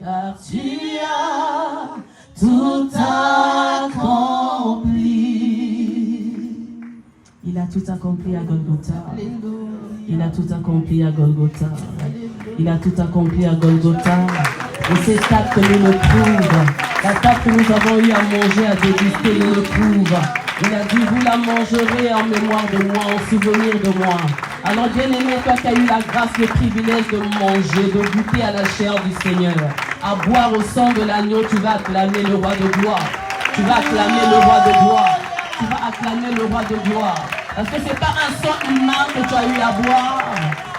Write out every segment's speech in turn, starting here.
car tu as tout accompli. Il a tout accompli à Golgotha. Il a tout accompli à Golgotha. Il a tout accompli à Golgotha. Et cette table nous le prouve. La table que nous avons eu à manger, à déguster, nous le prouve. Il a dit, vous la mangerez en mémoire de moi, en souvenir de moi. Alors bien-aimé, toi qui as eu la grâce, le privilège de manger, de goûter à la chair du Seigneur, à boire au sang de l'agneau, tu vas acclamer le roi de gloire. Tu vas acclamer le roi de gloire. Tu vas acclamer le roi de gloire. Parce que ce n'est pas un sang humain que tu as eu à boire.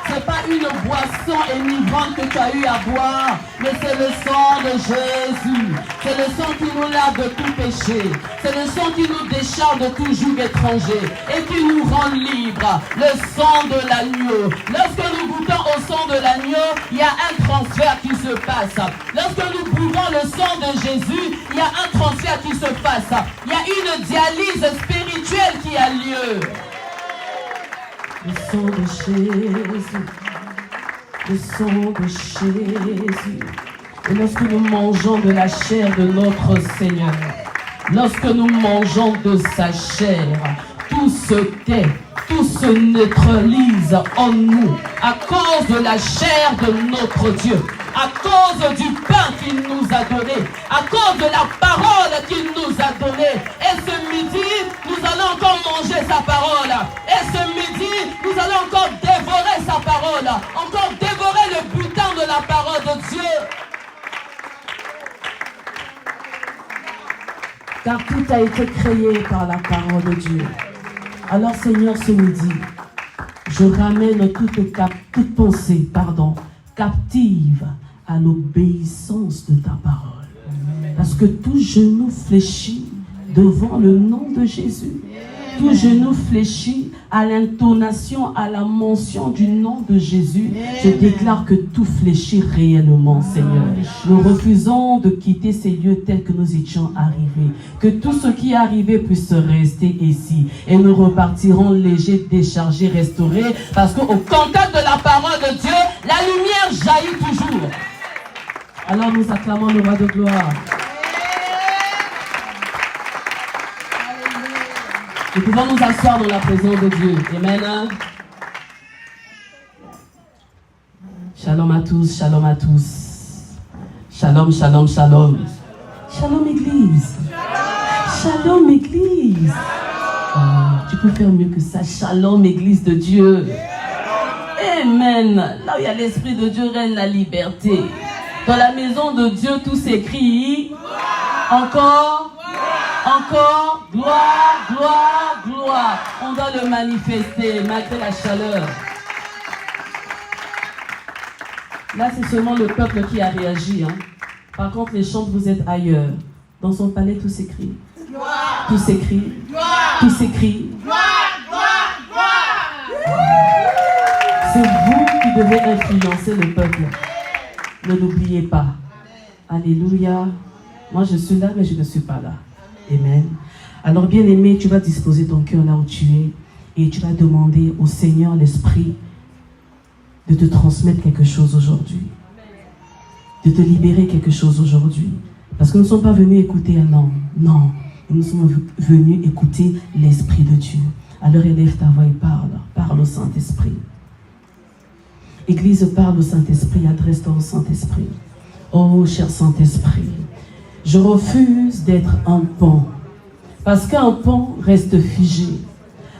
Ce n'est pas une boisson enivrante que tu as eu à boire. Mais c'est le sang de Jésus. C'est le sang qui nous lave de tout péché. C'est le sang qui nous décharge de tout joug étranger. Et qui nous rend libres. Le sang de l'agneau. Lorsque nous goûtons au sang de l'agneau, il y a un transfert qui se passe. Lorsque nous buvons le sang de Jésus, il y a un transfert qui se passe. Il y a une dialyse spirituelle qui a lieu. Le sang de Jésus, le sang de Jésus. Et lorsque nous mangeons de la chair de notre Seigneur, lorsque nous mangeons de sa chair, tout se tait, tout se neutralise en nous à cause de la chair de notre Dieu, à cause du pain qu'il nous a donné, à cause de la parole qu'il nous a donnée. Et ce midi, nous allons encore manger sa parole. Et ce midi, nous allons encore dévorer sa parole, encore dévorer le butin de la parole de Dieu. Car tout a été créé par la parole de Dieu. Alors Seigneur, ce midi, je ramène toute pensée, captive à l'obéissance de ta parole. Parce que tout genou fléchit devant le nom de Jésus. Tout genou fléchit à l'intonation, à la mention du nom de Jésus. Je déclare que tout fléchit réellement, Seigneur. Nous refusons de quitter ces lieux tels que nous étions arrivés. Que tout ce qui est arrivé puisse rester ici. Et nous repartirons légers, déchargés, restaurés. Parce qu'au contact de la parole de Dieu, la lumière jaillit toujours. Alors nous acclamons le roi de gloire. Nous pouvons nous asseoir dans la présence de Dieu. Amen. Shalom à tous, shalom à tous. Shalom, shalom, shalom. Shalom Église. Shalom Église. Oh, tu peux faire mieux que ça. Shalom Église de Dieu. Amen. Là où il y a l'Esprit de Dieu règne la liberté. Dans la maison de Dieu, tout s'écrit. Encore. Encore, gloire, gloire, gloire. On doit le manifester malgré la chaleur. Là, c'est seulement le peuple qui a réagi. Hein. Par contre, les chants, vous êtes ailleurs. Dans son palais, tout s'écrit. Gloire. Tout s'écrit. Gloire. Tout s'écrit. Gloire, gloire, gloire. C'est vous qui devez influencer le peuple. Ne l'oubliez pas. Alléluia. Moi, je suis là, mais je ne suis pas là. Amen. Alors bien aimé, tu vas disposer ton cœur là où tu es et tu vas demander au Seigneur l'Esprit de te transmettre quelque chose aujourd'hui, de te libérer quelque chose aujourd'hui. Parce que nous ne sommes pas venus écouter un homme, non, nous sommes venus écouter l'Esprit de Dieu. Alors élève ta voix et parle au Saint-Esprit. Église, parle au Saint-Esprit, adresse-toi au Saint-Esprit. Oh cher Saint-Esprit, je refuse d'être un pan, parce qu'un pan reste figé.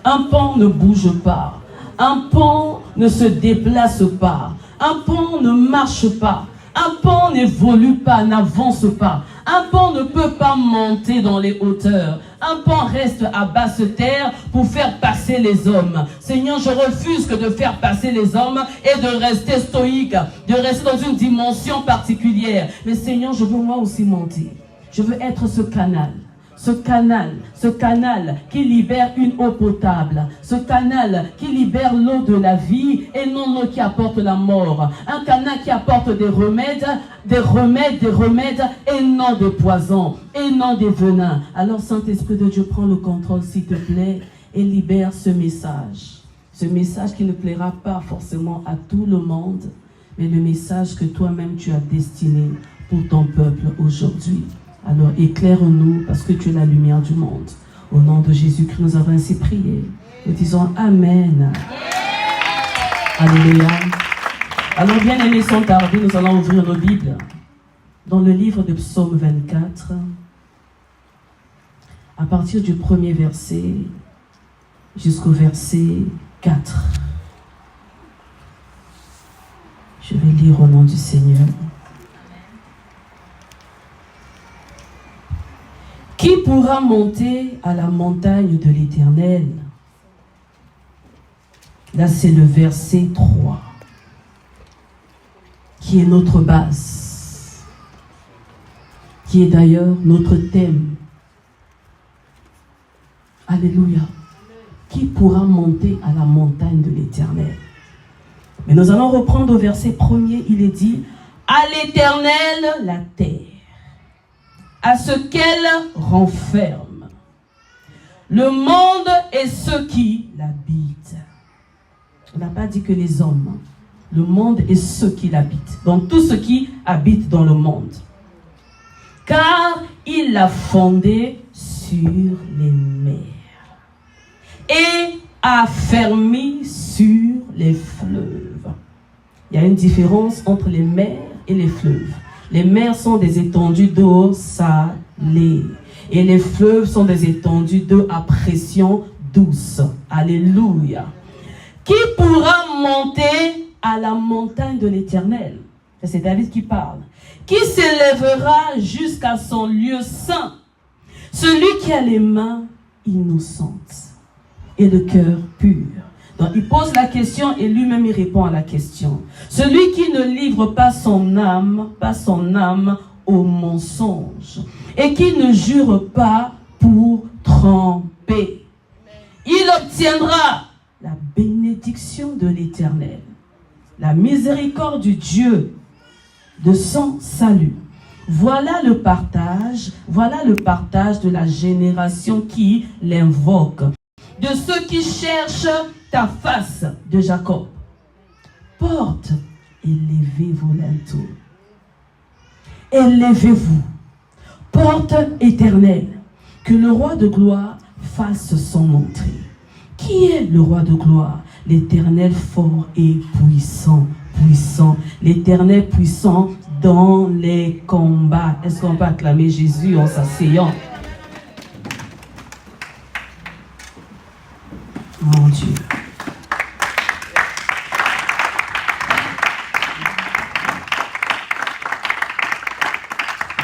Un pan ne bouge pas. Un pan ne se déplace pas. Un pan ne marche pas. Un pan n'évolue pas, n'avance pas. Un pan ne peut pas monter dans les hauteurs. Un pan reste à basse terre pour faire passer les hommes. Seigneur, je refuse que de faire passer les hommes et de rester stoïque, de rester dans une dimension particulière. Mais Seigneur, je veux moi aussi monter. Je veux être ce canal qui libère une eau potable, ce canal qui libère l'eau de la vie et non l'eau qui apporte la mort, un canal qui apporte des remèdes et non des poisons et non des venins. Alors Saint-Esprit de Dieu, prends le contrôle s'il te plaît et libère ce message qui ne plaira pas forcément à tout le monde, mais le message que toi-même tu as destiné pour ton peuple aujourd'hui. Alors éclaire-nous parce que tu es la lumière du monde. Au nom de Jésus-Christ, nous avons ainsi prié. Nous disons Amen. Alléluia. Alors bien aimés, sans tarder, nous allons ouvrir nos Bibles dans le livre de Psaume 24, à partir du premier verset jusqu'au verset 4. Je vais lire au nom du Seigneur. Qui pourra monter à la montagne de l'Éternel? Là, c'est le verset 3, qui est notre base, qui est d'ailleurs notre thème. Alléluia. Qui pourra monter à la montagne de l'Éternel? Mais nous allons reprendre au verset 1er, il est dit, à l'Éternel la terre, à ce qu'elle renferme, le monde et ceux qui l'habitent. On n'a pas dit que les hommes, le monde et ceux qui l'habitent, donc tous ceux qui habitent dans le monde. Car il l'a fondé sur les mers et a fermi sur les fleuves. Il y a une différence entre les mers et les fleuves. Les mers sont des étendues d'eau salée et les fleuves sont des étendues d'eau à pression douce. Alléluia. Qui pourra monter à la montagne de l'Éternel? C'est David qui parle. Qui s'élèvera jusqu'à son lieu saint? Celui qui a les mains innocentes et le cœur pur. Donc il pose la question et lui-même il répond à la question. Celui qui ne livre pas son âme au mensonge et qui ne jure pas pour tromper, il obtiendra la bénédiction de l'Éternel, la miséricorde du Dieu de son salut. Voilà le partage de la génération qui l'invoque, de ceux qui cherchent ta face, de Jacob. Porte et levez-vous linteaux. Élevez-vous, porte éternelle, que le roi de gloire fasse son entrée. Qui est le roi de gloire? L'Éternel fort et puissant, l'Éternel puissant dans les combats. Est-ce qu'on peut acclamer Jésus en s'asseyant? Mon Dieu.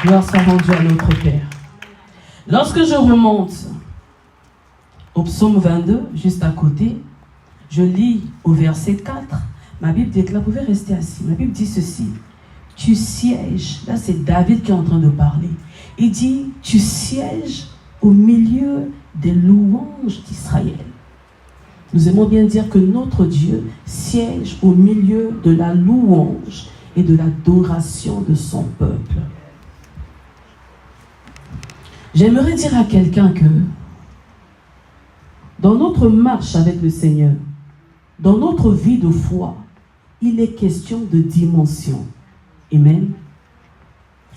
Gloire soit rendue à notre Père. Lorsque je remonte au psaume 22, juste à côté, je lis au verset 4, ma Bible déclare, vous pouvez rester assis, ma Bible dit ceci, tu sièges, là c'est David qui est en train de parler, il dit, tu sièges au milieu des louanges d'Israël. Nous aimons bien dire que notre Dieu siège au milieu de la louange et de l'adoration de son peuple. J'aimerais dire à quelqu'un que dans notre marche avec le Seigneur, dans notre vie de foi, il est question de dimension. Amen.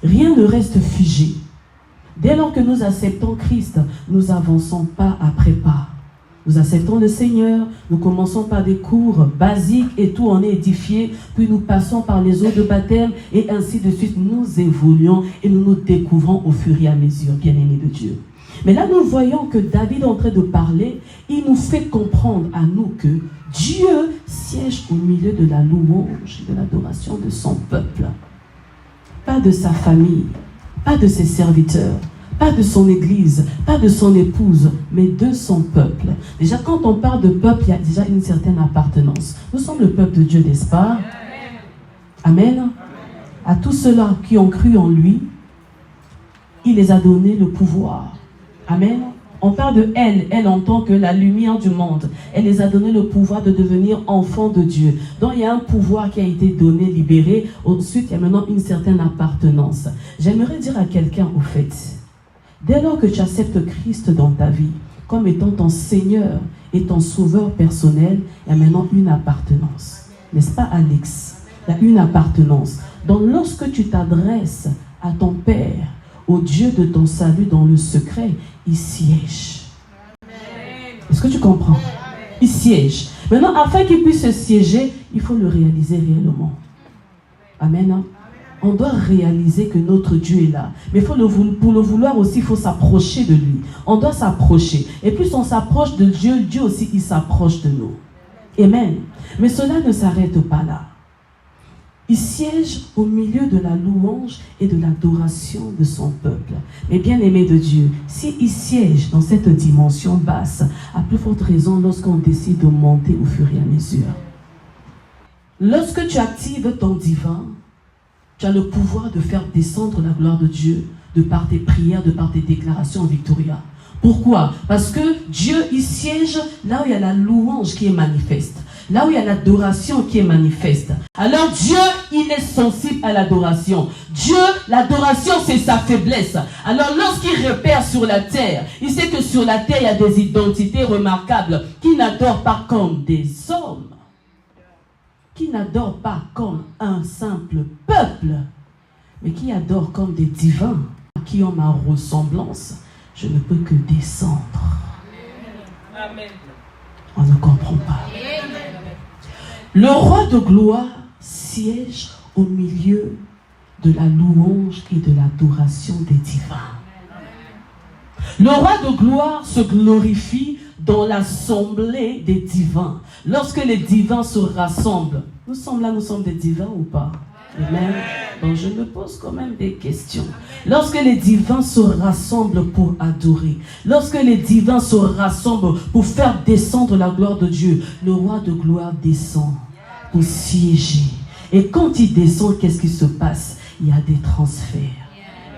Rien ne reste figé. Dès lors que nous acceptons Christ, nous avançons pas après pas. Nous acceptons le Seigneur, nous commençons par des cours basiques et tout en est édifié, puis nous passons par les eaux de baptême et ainsi de suite. Nous évoluons et nous nous découvrons au fur et à mesure, bien-aimés de Dieu. Mais là, nous voyons que David est en train de parler, il nous fait comprendre à nous que Dieu siège au milieu de la louange et de l'adoration de son peuple. Pas de sa famille, pas de ses serviteurs, pas de son église, pas de son épouse, mais de son peuple. Déjà, quand on parle de peuple, il y a déjà une certaine appartenance. Nous sommes le peuple de Dieu, n'est-ce pas? Amen. À tous ceux-là qui ont cru en lui, il les a donné le pouvoir. Amen. On parle de elle en tant que la lumière du monde. Elle les a donné le pouvoir de devenir enfants de Dieu. Donc il y a un pouvoir qui a été donné, libéré. Ensuite, il y a maintenant une certaine appartenance. J'aimerais dire à quelqu'un au fait, dès lors que tu acceptes Christ dans ta vie, comme étant ton Seigneur et ton Sauveur personnel, il y a maintenant une appartenance. N'est-ce pas, Alex? Il y a une appartenance. Donc lorsque tu t'adresses à ton Père, au Dieu de ton salut dans le secret, il siège. Est-ce que tu comprends? Il siège. Maintenant, afin qu'il puisse siéger, il faut le réaliser réellement. Amen. On doit réaliser que notre Dieu est là. Mais pour le vouloir aussi, il faut s'approcher de lui. On doit s'approcher. Et plus on s'approche de Dieu, Dieu aussi, il s'approche de nous. Amen. Mais cela ne s'arrête pas là. Il siège au milieu de la louange et de l'adoration de son peuple. Mais bien aimé de Dieu, s'il siège dans cette dimension basse, à plus forte raison lorsqu'on décide de monter au fur et à mesure. Lorsque tu actives ton divin, tu as le pouvoir de faire descendre la gloire de Dieu de par tes prières, de par tes déclarations en Victoria. Pourquoi? Parce que Dieu, il siège là où il y a la louange qui est manifeste. Là où il y a l'adoration qui est manifeste. Alors Dieu, il est sensible à l'adoration. Dieu, l'adoration, c'est sa faiblesse. Alors lorsqu'il repère sur la terre, il sait que sur la terre, il y a des identités remarquables qui n'adorent pas comme des hommes. Qui n'adorent pas comme un simple peuple, mais qui adorent comme des divins, qui ont ma ressemblance. Je ne peux que descendre. Amen. On ne comprend pas. Le roi de gloire siège au milieu de la louange et de l'adoration des divins. Le roi de gloire se glorifie dans l'assemblée des divins. Lorsque les divins se rassemblent, nous sommes là, nous sommes des divins ou pas? Amen. Donc je me pose quand même des questions. Lorsque les divins se rassemblent pour adorer, lorsque les divins se rassemblent pour faire descendre la gloire de Dieu, le roi de gloire descend pour siéger. Et quand il descend, qu'est-ce qui se passe? Il y a des transferts.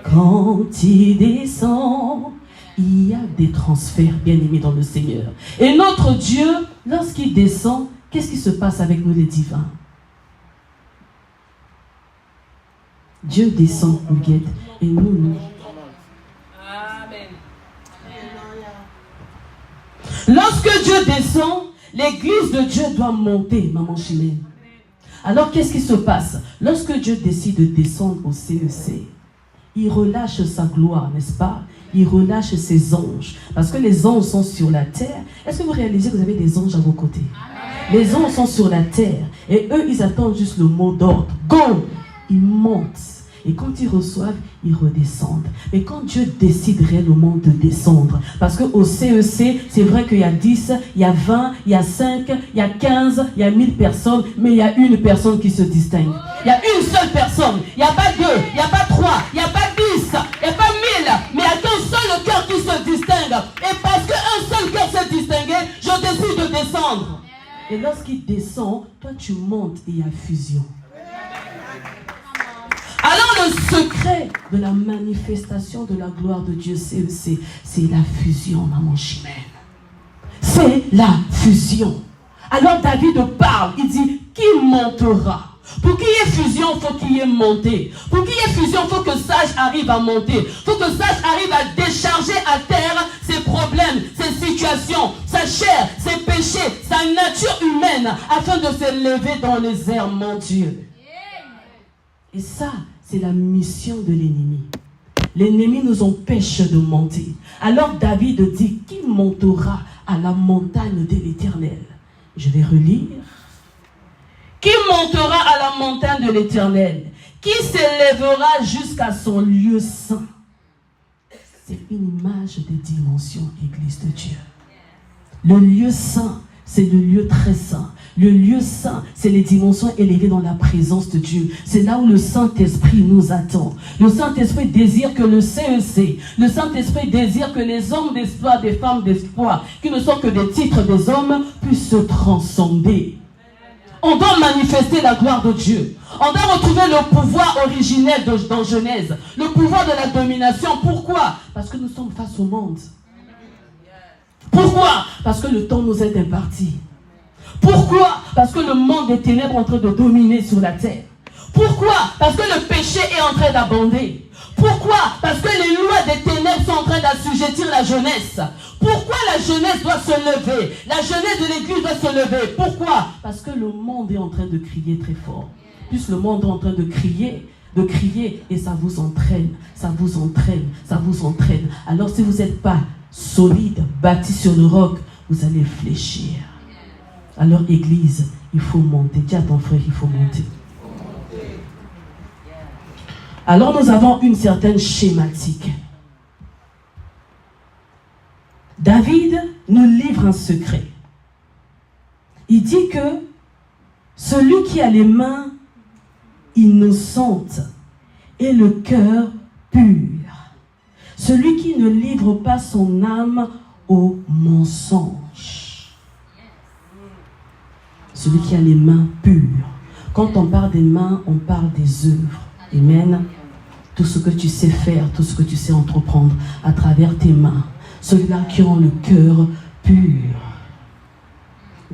Quand il descend, il y a des transferts, bien-aimés dans le Seigneur. Et notre Dieu, lorsqu'il descend, qu'est-ce qui se passe avec nous les divins? Dieu descend, nous guette, et nous. Amen. Lorsque Dieu descend, l'église de Dieu doit monter, maman Chimène. Alors qu'est-ce qui se passe? Lorsque Dieu décide de descendre au CEC, il relâche sa gloire, n'est-ce pas? Il relâche ses anges. Parce que les anges sont sur la terre. Est-ce que vous réalisez que vous avez des anges à vos côtés? Amen. Les anges sont sur la terre. Et eux, ils attendent juste le mot d'ordre. Go! Ils montent. Et quand ils reçoivent, ils redescendent. Mais quand Dieu décide réellement de descendre, parce qu'au CEC, c'est vrai qu'il y a 10, il y a 20, il y a 5, il y a 15, il y a 1000 personnes, mais il y a une personne qui se distingue. Il y a une seule personne. Il n'y a pas 2, il n'y a pas 3, il n'y a pas 10, il n'y a pas 1000, mais il n'y a qu'un seul cœur qui se distingue. Et parce qu'un seul cœur s'est distingué, je décide de descendre. Et lorsqu'il descend, toi tu montes et il y a fusion. Alors le secret de la manifestation de la gloire de Dieu, c'est la fusion, maman Chimène. C'est la fusion. Alors David parle, il dit, qui montera? Pour qu'il y ait fusion, il faut qu'il y ait monté. Pour qu'il y ait fusion, il faut que sage arrive à monter. Il faut que sage arrive à décharger à terre ses problèmes, ses situations, sa chair, ses péchés, sa nature humaine, afin de s'élever dans les airs, mon Dieu. Et ça, c'est la mission de l'ennemi. L'ennemi nous empêche de monter. Alors David dit, qui montera à la montagne de l'Éternel? Je vais relire. Qui montera à la montagne de l'Éternel? Qui s'élèvera jusqu'à son lieu saint? C'est une image des dimensions, Église de Dieu. Le lieu saint, c'est le lieu très saint. Le lieu saint, c'est les dimensions élevées dans la présence de Dieu. C'est là où le Saint-Esprit nous attend. Le Saint-Esprit désire que le CEC, le Saint-Esprit désire que les hommes d'espoir, des femmes d'espoir, qui ne sont que des titres des hommes, puissent se transcender. On doit manifester la gloire de Dieu. On doit retrouver le pouvoir originel dans Genèse. Le pouvoir de la domination. Pourquoi? Parce que nous sommes face au monde. Pourquoi? Parce que le temps nous est imparti. Pourquoi? Parce que le monde des ténèbres est en train de dominer sur la terre. Pourquoi? Parce que le péché est en train d'abonder. Pourquoi? Parce que les lois des ténèbres sont en train d'assujettir la jeunesse. Pourquoi la jeunesse doit se lever? La jeunesse de l'église doit se lever. Pourquoi? Parce que le monde est en train de crier très fort. plus le monde est en train de crier, et ça vous entraîne, ça vous entraîne, ça vous entraîne. Alors si vous n'êtes pas solide, bâti sur le roc, vous allez fléchir. Alors Église, il faut monter. Dis à ton frère, il faut monter. Alors nous avons une certaine schématique. David nous livre un secret. Il dit que celui qui a les mains innocentes et le cœur pur, celui qui ne livre pas son âme au mensonge, celui qui a les mains pures. Quand on parle des mains, on parle des œuvres. Amen. Tout ce que tu sais faire, tout ce que tu sais entreprendre à travers tes mains. Ceux-là qui ont le cœur pur.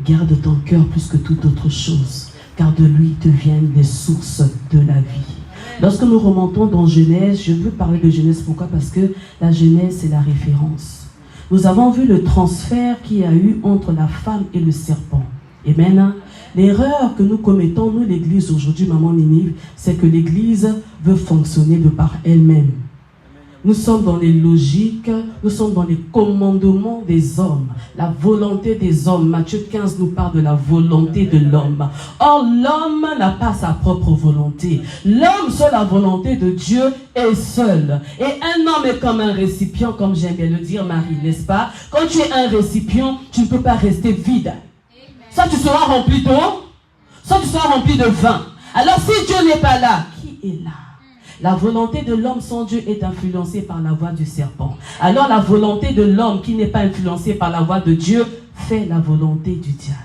Garde ton cœur plus que toute autre chose, car de lui deviennent les sources de la vie. Lorsque nous remontons dans Genèse, je veux parler de Genèse, pourquoi? Parce que la Genèse, c'est la référence. Nous avons vu le transfert qu'il y a eu entre la femme et le serpent. Amen. L'erreur que nous commettons, nous, l'Église aujourd'hui, Maman Ninive, c'est que l'Église veut fonctionner de par elle-même. Nous sommes dans les logiques, nous sommes dans les commandements des hommes, la volonté des hommes. Matthieu 15 nous parle de la volonté de l'homme. Or, l'homme n'a pas sa propre volonté. L'homme, seul la volonté de Dieu, est seul. Et un homme est comme un récipient, comme j'aime bien le dire, Marie, n'est-ce pas? Quand tu es un récipient, tu ne peux pas rester vide. Soit tu seras rempli d'eau, soit tu seras rempli de vin. Alors, si Dieu n'est pas là, qui est là? La volonté de l'homme sans Dieu est influencée par la voix du serpent. Alors la volonté de l'homme qui n'est pas influencée par la voix de Dieu fait la volonté du diable.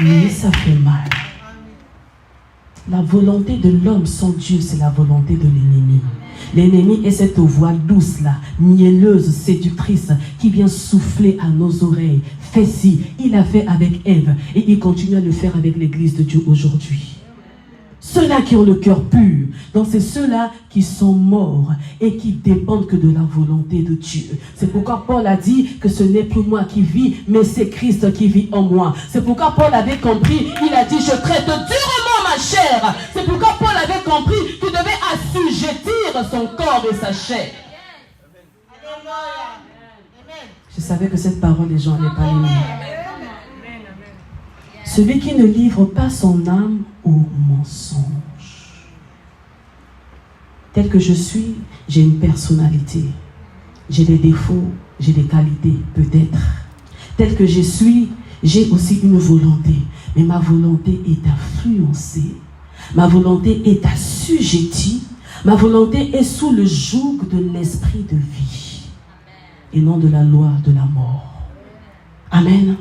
Et ça fait mal. La volonté de l'homme sans Dieu, c'est la volonté de l'ennemi. L'ennemi est cette voix douce là, mielleuse, séductrice, qui vient souffler à nos oreilles. Fais ci, il a fait avec Ève et il continue à le faire avec l'Église de Dieu aujourd'hui. Ceux-là qui ont le cœur pur, donc c'est ceux-là qui sont morts et qui dépendent que de la volonté de Dieu. C'est pourquoi Paul a dit que ce n'est plus moi qui vis, mais c'est Christ qui vit en moi. C'est pourquoi Paul avait compris, il a dit, je traite durement ma chair. C'est pourquoi Paul avait compris qu'il devait assujettir son corps et sa chair. Je savais que cette parole, les gens n'allaient pas l'aimer. Celui qui ne livre pas son âme au mensonge. Tel que je suis, j'ai une personnalité. J'ai des défauts, j'ai des qualités, peut-être. Tel que je suis, j'ai aussi une volonté. Mais ma volonté est influencée. Ma volonté est assujettie. Ma volonté est sous le joug de l'esprit de vie. Et non de la loi de la mort. Amen.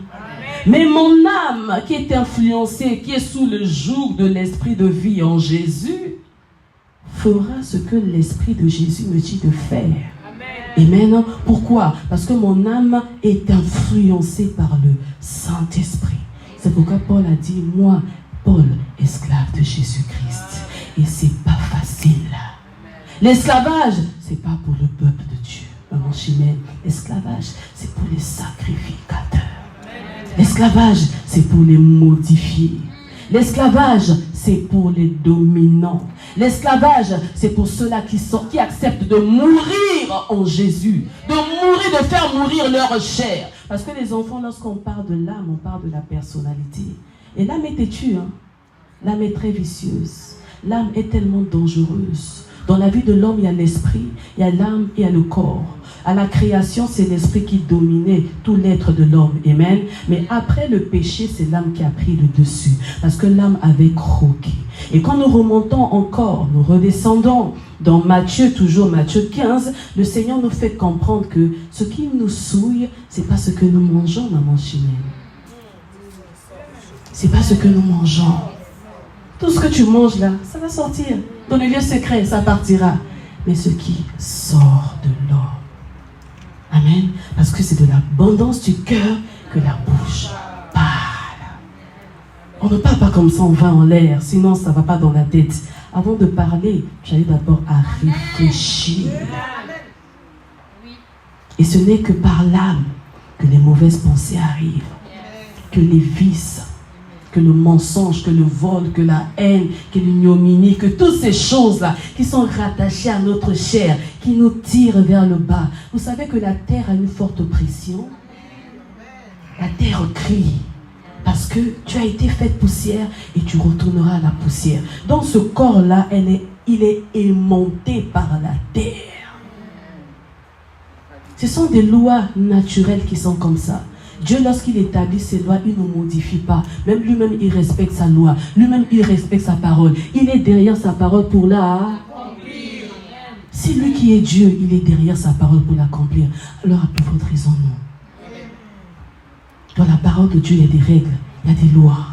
Mais mon âme qui est influencée, qui est sous le joug de l'esprit de vie en Jésus, fera ce que l'esprit de Jésus me dit de faire. Amen. Pourquoi? Parce que mon âme est influencée par le Saint-Esprit. C'est pourquoi Paul a dit, moi, Paul, esclave de Jésus-Christ. Et c'est pas facile. L'esclavage, c'est pas pour le peuple de Dieu. Maman Chimène, l'esclavage, c'est pour les sacrificateurs. L'esclavage, c'est pour les modifier. L'esclavage, c'est pour les dominants. L'esclavage, c'est pour ceux-là qui acceptent de mourir en Jésus. De mourir, de faire mourir leur chair. Parce que les enfants, lorsqu'on parle de l'âme, on parle de la personnalité. Et l'âme est têtue, hein? L'âme est très vicieuse. L'âme est tellement dangereuse. Dans la vie de l'homme, il y a l'esprit, il y a l'âme et il y a le corps. À la création, c'est l'esprit qui dominait tout l'être de l'homme. Amen. Mais après le péché, c'est l'âme qui a pris le dessus. Parce que l'âme avait croqué. Et quand nous remontons encore, nous redescendons dans Matthieu, toujours Matthieu 15, le Seigneur nous fait comprendre que ce qui nous souille, c'est pas ce que nous mangeons, Maman Chimène. C'est pas ce que nous mangeons. Tout ce que tu manges là, ça va sortir. Dans les lieux secrets, ça partira. Mais ce qui sort de l'homme. Amen. Parce que c'est de l'abondance du cœur que la bouche parle. On ne parle pas comme ça, on va en l'air. Sinon, ça ne va pas dans la tête. Avant de parler, j'allais d'abord à réfléchir. Et ce n'est que par l'âme que les mauvaises pensées arrivent. Que les vices, que le mensonge, que le vol, que la haine, que l'ignominie, que toutes ces choses-là qui sont rattachées à notre chair, qui nous tirent vers le bas. Vous savez que la terre a une forte pression. La terre crie parce que tu as été faite poussière et tu retourneras à la poussière. Donc ce corps-là, il est aimanté par la terre. Ce sont des lois naturelles qui sont comme ça. Dieu, lorsqu'il établit ses lois, il ne modifie pas. Même lui-même, il respecte sa loi. Lui-même, il respecte sa parole. Il est derrière sa parole pour l'accomplir. C'est lui qui est Dieu, il est derrière sa parole pour l'accomplir. Alors, à plus forte raison, non. Dans la parole de Dieu, il y a des règles, il y a des lois,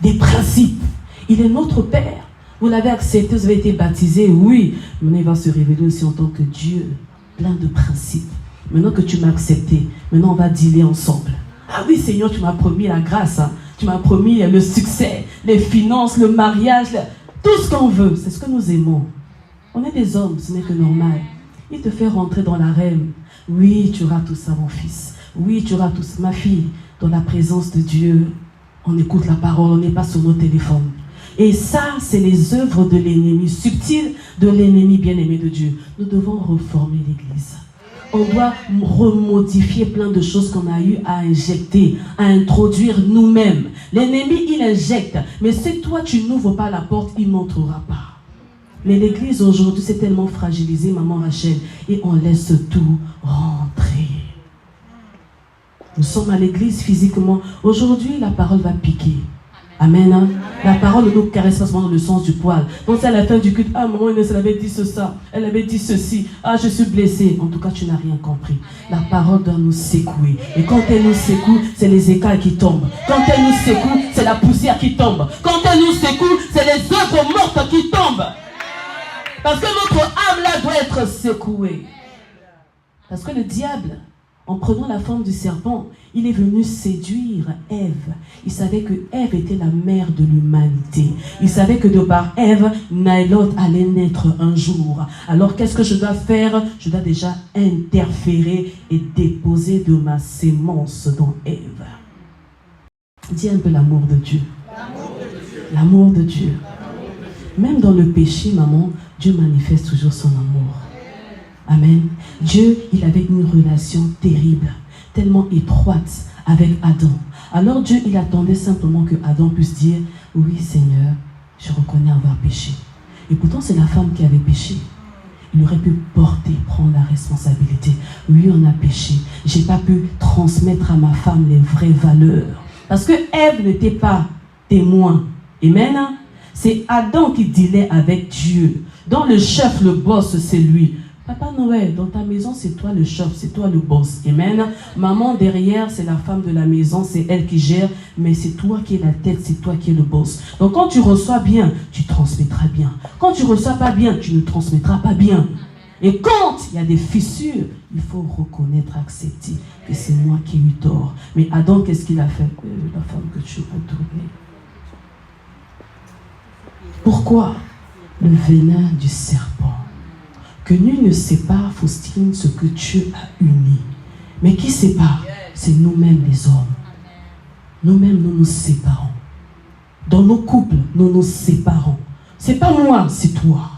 des principes. Il est notre Père. Vous l'avez accepté, vous avez été baptisé, oui. Maintenant, il va se révéler aussi en tant que Dieu, plein de principes. Maintenant que tu m'as accepté, maintenant on va dealer ensemble. Ah oui Seigneur, tu m'as promis la grâce, hein. Tu m'as promis le succès, les finances, le mariage, tout ce qu'on veut, c'est ce que nous aimons. On est des hommes, ce n'est que normal. Il te fait rentrer dans l'arène. Oui, tu auras tout ça mon fils. Oui, tu auras tout ça ma fille. Dans la présence de Dieu, on écoute la parole, on n'est pas sur nos téléphones. Et ça, c'est les œuvres de l'ennemi, subtiles de l'ennemi bien-aimé de Dieu. Nous devons reformer l'Église. On doit remodifier plein de choses qu'on a eu à injecter, à introduire nous-mêmes. L'ennemi, il injecte. Mais si toi, tu n'ouvres pas la porte, il n'entrera pas. Mais l'église aujourd'hui, c'est tellement fragilisé, maman Rachel, et on laisse tout rentrer. Nous sommes à l'église physiquement. Aujourd'hui, la parole va piquer. Amen. Hein? La parole ne nous caresse pas seulement dans le sens du poil. Donc c'est à la fin du culte. Ah, maman Inès, elle avait dit ça. Elle avait dit ceci. Ah, je suis blessée. En tout cas, tu n'as rien compris. La parole doit nous secouer. Et quand elle nous secoue, c'est les écailles qui tombent. Quand elle nous secoue, c'est la poussière qui tombe. Quand elle nous secoue, c'est les œuvres mortes qui tombent. Parce que notre âme là doit être secouée. Parce que le diable, en prenant la forme du serpent, il est venu séduire Ève. Il savait que Ève était la mère de l'humanité. Il savait que de par Ève, Naëlot allait naître un jour. Alors qu'est-ce que je dois faire? Je dois déjà interférer et déposer de ma sémence dans Ève. Dis un peu l'amour de Dieu. L'amour de Dieu. Même dans le péché, maman, Dieu manifeste toujours son amour. Amen. Dieu, il avait une relation terrible, tellement étroite avec Adam. Alors Dieu, il attendait simplement que Adam puisse dire, oui Seigneur, je reconnais avoir péché. Et pourtant, c'est la femme qui avait péché. Il aurait pu prendre la responsabilité. Oui, on a péché. Je n'ai pas pu transmettre à ma femme les vraies valeurs. Parce que Ève n'était pas témoin. Amen. C'est Adam qui dealait avec Dieu. Dans le chef, le boss, c'est lui. Papa Noël, dans ta maison, c'est toi le chef, c'est toi le boss. Amen. Maman, derrière, c'est la femme de la maison, c'est elle qui gère, mais c'est toi qui es la tête, c'est toi qui es le boss. Donc quand tu reçois bien, tu transmettras bien. Quand tu ne reçois pas bien, tu ne transmettras pas bien. Et quand il y a des fissures, il faut reconnaître, accepter que c'est moi qui ai eu tort. Mais Adam, qu'est-ce qu'il a fait? La femme que tu as tournée. Pourquoi? Le venin du serpent. Que nul ne sépare, Faustine, ce que Dieu a uni. Mais qui sépare? C'est nous-mêmes les hommes. Nous-mêmes, nous nous séparons. Dans nos couples, nous nous séparons. C'est pas moi, c'est toi.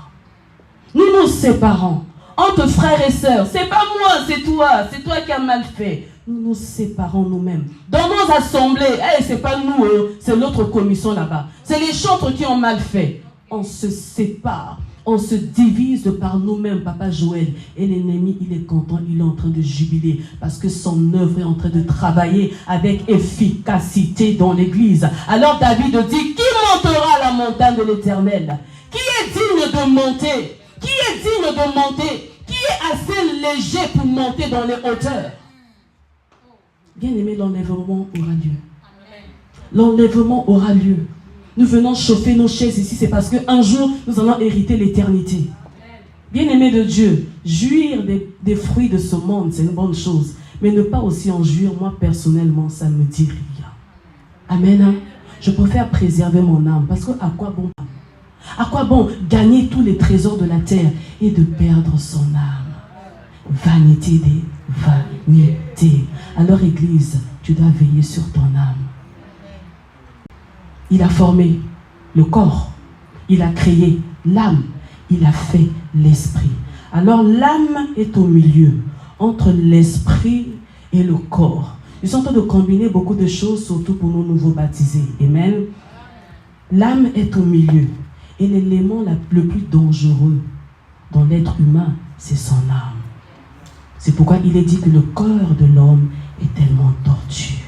Nous nous séparons. Entre frères et sœurs, c'est pas moi, c'est toi qui as mal fait. Nous nous séparons nous-mêmes. Dans nos assemblées, c'est pas nous, c'est l'autre commission là-bas. C'est les chantres qui ont mal fait. On se sépare. On se divise de par nous-mêmes, Papa Joël. Et l'ennemi, il est content, il est en train de jubiler. Parce que son œuvre est en train de travailler avec efficacité dans l'église. Alors David dit, qui montera à la montagne de l'Éternel? Qui est digne de monter? Qui est digne de monter? Qui est assez léger pour monter dans les hauteurs? Bien-aimé, l'enlèvement aura lieu. L'enlèvement aura lieu. Nous venons chauffer nos chaises ici, c'est parce qu'un jour, nous allons hériter l'éternité. Bien-aimé de Dieu, jouir des fruits de ce monde, c'est une bonne chose. Mais ne pas aussi en jouir, moi personnellement, ça ne me dit rien. Amen. Je préfère préserver mon âme, parce que à quoi bon? À quoi bon gagner tous les trésors de la terre et de perdre son âme? Vanité des vanités. Alors Église, tu dois veiller sur ton âme. il a formé le corps, il a créé l'âme, il a fait l'esprit. Alors l'âme est au milieu, entre l'esprit et le corps. Ils sont en train de combiner beaucoup de choses, surtout pour nos nouveaux baptisés. Amen. L'âme est au milieu. Et l'élément le plus dangereux dans l'être humain, c'est son âme. C'est pourquoi il est dit que le cœur de l'homme est tellement tortueux.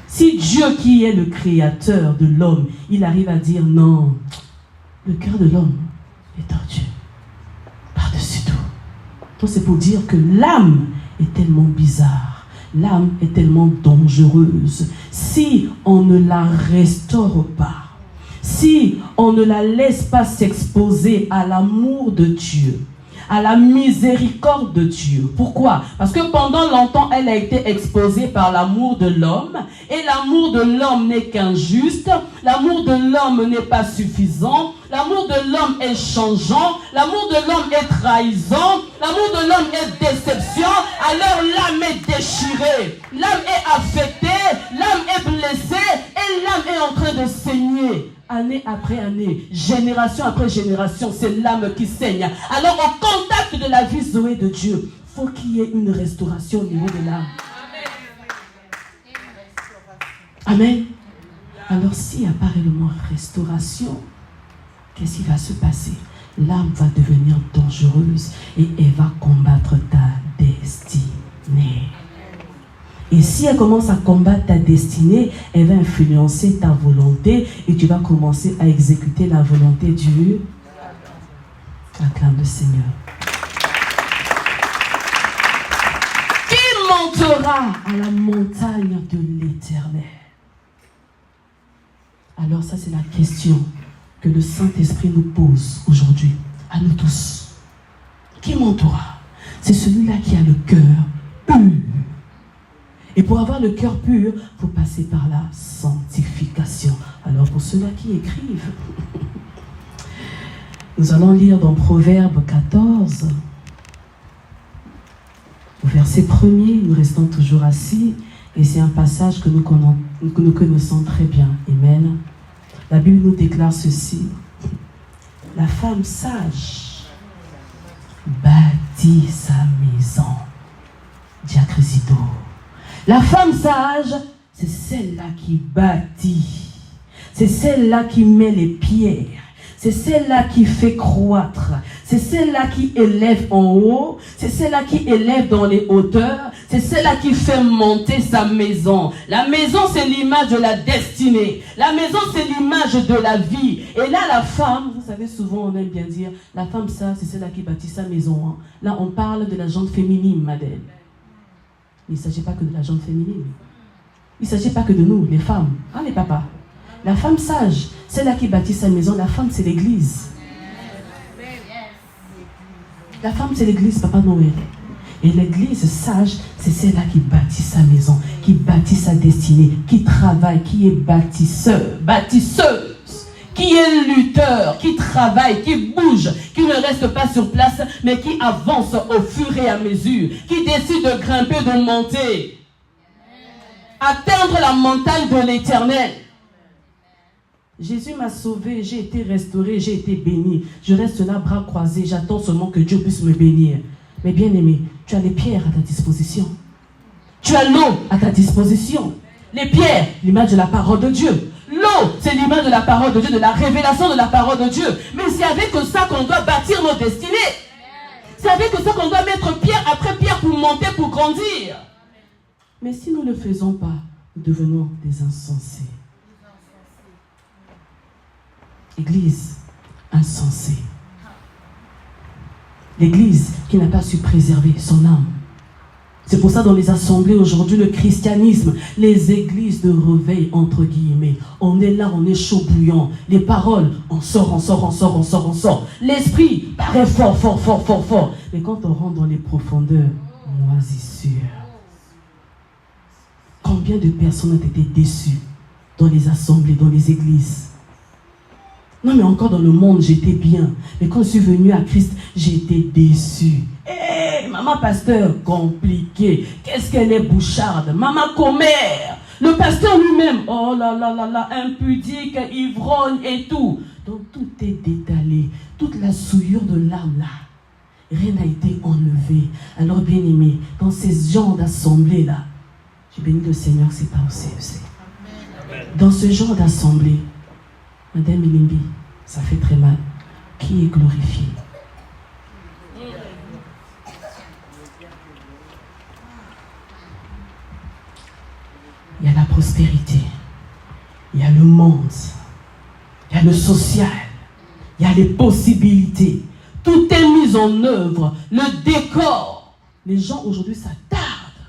Si Dieu, qui est le créateur de l'homme, il arrive à dire non, le cœur de l'homme est tortueux. Par-dessus tout. Donc c'est pour dire que l'âme est tellement bizarre. L'âme est tellement dangereuse. Si on ne la restaure pas, si on ne la laisse pas s'exposer à l'amour de Dieu, à la miséricorde de Dieu. Pourquoi? Parce que pendant longtemps, elle a été exposée par l'amour de l'homme. Et l'amour de l'homme n'est qu'injuste. L'amour de l'homme n'est pas suffisant. L'amour de l'homme est changeant. L'amour de l'homme est trahison. L'amour de l'homme est déception. Alors l'âme est déchirée. L'âme est affectée. L'âme est blessée. Et l'âme est en train de saigner. Année après année, génération après génération, c'est l'âme qui saigne. Alors au contact de la vie Zoé de Dieu, il faut qu'il y ait une restauration au niveau de l'âme. Amen. Alors s'il n'y a pas réellement restauration, qu'est-ce qui va se passer? L'âme va devenir dangereuse et elle va combattre ta destinée. Et si elle commence à combattre ta destinée, elle va influencer ta volonté et tu vas commencer à exécuter la volonté de Dieu. Acclame le Seigneur. Qui montera à la montagne de l'Éternel? Alors ça, c'est la question que le Saint-Esprit nous pose aujourd'hui, à nous tous. Qui montera? C'est celui-là qui a le cœur pur. Et pour avoir le cœur pur, il faut passer par la sanctification. Alors pour ceux-là qui écrivent, nous allons lire dans Proverbe 14, au verset 1er, nous restons toujours assis, et c'est un passage que nous connaissons très bien. Amen. La Bible nous déclare ceci: la femme sage bâtit sa maison. Diacrisido. La femme sage, c'est celle-là qui bâtit. C'est celle-là qui met les pierres. C'est celle-là qui fait croître. C'est celle-là qui élève en haut. C'est celle-là qui élève dans les hauteurs. C'est celle-là qui fait monter sa maison. La maison, c'est l'image de la destinée. La maison, c'est l'image de la vie. Et là, la femme, vous savez, souvent on aime bien dire, la femme sage, c'est celle-là qui bâtit sa maison. Hein. Là, on parle de la gente féminine, madame. Il ne s'agit pas que de la gente féminine. Il ne s'agit pas que de nous, les femmes, hein, les papas. La femme sage, celle-là qui bâtit sa maison, la femme, c'est l'église. La femme, c'est l'église, Papa Noël. Et l'église sage, c'est celle-là qui bâtit sa maison, qui bâtit sa destinée, qui travaille, qui est bâtisseuse, qui est lutteur, qui travaille, qui bouge, qui ne reste pas sur place, mais qui avance au fur et à mesure, qui décide de grimper, de monter, atteindre la montagne de l'Éternel. Jésus m'a sauvé, j'ai été restauré, j'ai été béni. Je reste là, bras croisés, j'attends seulement que Dieu puisse me bénir. Mais bien aimé, tu as les pierres à ta disposition. Tu as l'eau à ta disposition. Les pierres, l'image de la parole de Dieu. L'eau, c'est l'image de la parole de Dieu, de la révélation de la parole de Dieu. Mais c'est avec ça qu'on doit bâtir nos destinées. C'est avec ça qu'on doit mettre pierre après pierre pour monter, pour grandir. Mais si nous ne le faisons pas, nous devenons des insensés. Église insensée. L'église qui n'a pas su préserver son âme. C'est pour ça dans les assemblées aujourd'hui, le christianisme, les églises de réveil entre guillemets, on est là, on est chaud bouillant. Les paroles, on sort. L'esprit paraît fort. Mais quand on rentre dans les profondeurs, moisissure. Combien de personnes ont été déçues dans les assemblées, dans les églises? Non, mais encore dans le monde, j'étais bien. Mais quand je suis venu à Christ, j'ai été déçu. Maman pasteur, compliqué. Qu'est-ce qu'elle est boucharde. Maman commère. Le pasteur lui-même, oh là là là là, impudique, ivrogne et tout. Donc tout est détalé. Toute la souillure de l'âme là, rien n'a été enlevé. Alors bien aimé, dans ces genres d'assemblées là, j'ai béni le Seigneur, c'est pas au CEC. Dans ce genre d'assemblée, Madame Ilimbi, ça fait très mal. Qui est glorifié? Il y a la prospérité, il y a le monde, il y a le social, il y a les possibilités. Tout est mis en œuvre, le décor. Les gens aujourd'hui s'attardent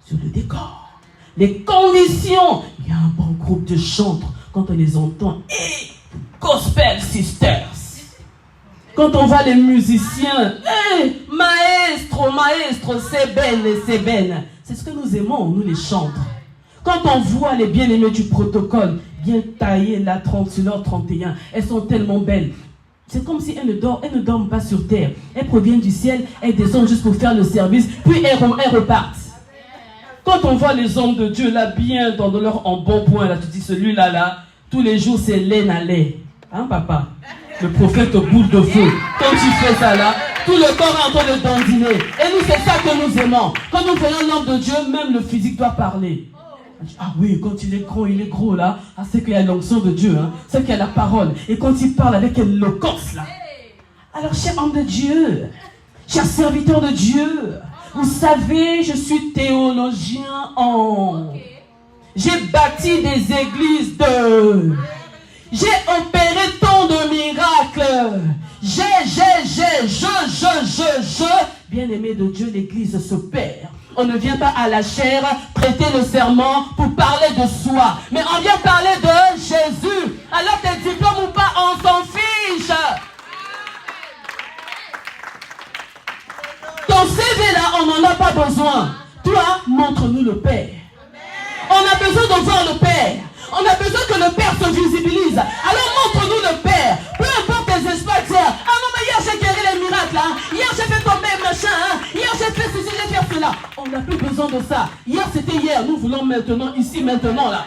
sur le décor. Les conditions. Il y a un bon groupe de chantres quand on les entend. Et Gospel Sisters. Quand on voit les musiciens, maestro, c'est ben. C'est ce que nous aimons, nous les chantres. Quand on voit les bien-aimés du protocole, bien taillées, la 30 sur l'heure 31, elles sont tellement belles. C'est comme si elles ne dorment pas sur terre. Elles proviennent du ciel, elles descendent juste pour faire le service, puis elles repartent. Quand on voit les hommes de Dieu là, bien dans leur en bon point, là, tu dis celui-là, là, tous les jours c'est laine à lait. Hein, papa? Le prophète boule de feu. Quand tu fais ça là, tout le corps est en train de dandiner. Et nous, c'est ça que nous aimons. Quand nous voyons l'homme de Dieu, même le physique doit parler. Ah oui, quand il est gros là, ah, c'est qu'il y a l'onction de Dieu, hein, c'est qu'il y a la parole. Et quand il parle avec éloquence là. Alors, cher homme de Dieu, cher serviteur de Dieu, vous savez, je suis théologien en... J'ai bâti des églises de... J'ai opéré tant de miracles. Je. Bien-aimé de Dieu, l'église se perd. On ne vient pas à la chair prêter le serment pour parler de soi. Mais on vient parler de Jésus. Alors tes diplômes ou pas, on s'en fiche. Ton CV là, on n'en a pas besoin. Toi, montre-nous le Père. On a besoin de voir le Père. On a besoin que le Père se visibilise. Alors montre-nous le Père. Peu importe tes exploits. Ah non, mais hier j'ai guéri les miracles. Hein. Hier j'ai fait tomber machin. Hein. Hier j'ai fait ceci, j'ai fait cela. On n'a plus besoin de ça. Hier c'était hier. Nous voulons maintenant, ici, maintenant là.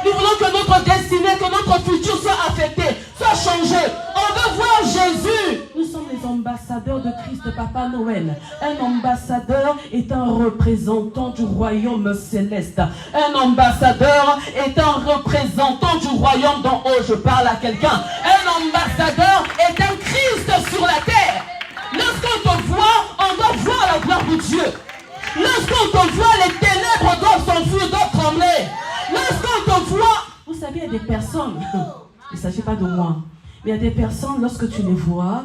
Nous voulons que notre destinée, que notre futur soit affecté, soit changé. On veut voir Jésus. Nous sommes les ambassadeurs de Christ, Papa Noël. Un ambassadeur est un représentant du royaume céleste. Un ambassadeur est un représentant du royaume d'en haut. Je parle à quelqu'un. Un ambassadeur est un Christ sur la terre. Lorsqu'on te voit, on doit voir la gloire de Dieu. Lorsqu'on te voit, les ténèbres doivent s'enfuir, doivent trembler. Lorsqu'on te voit, vous savez, il y a des personnes, il ne s'agit pas de moi, mais il y a des personnes, lorsque tu les vois,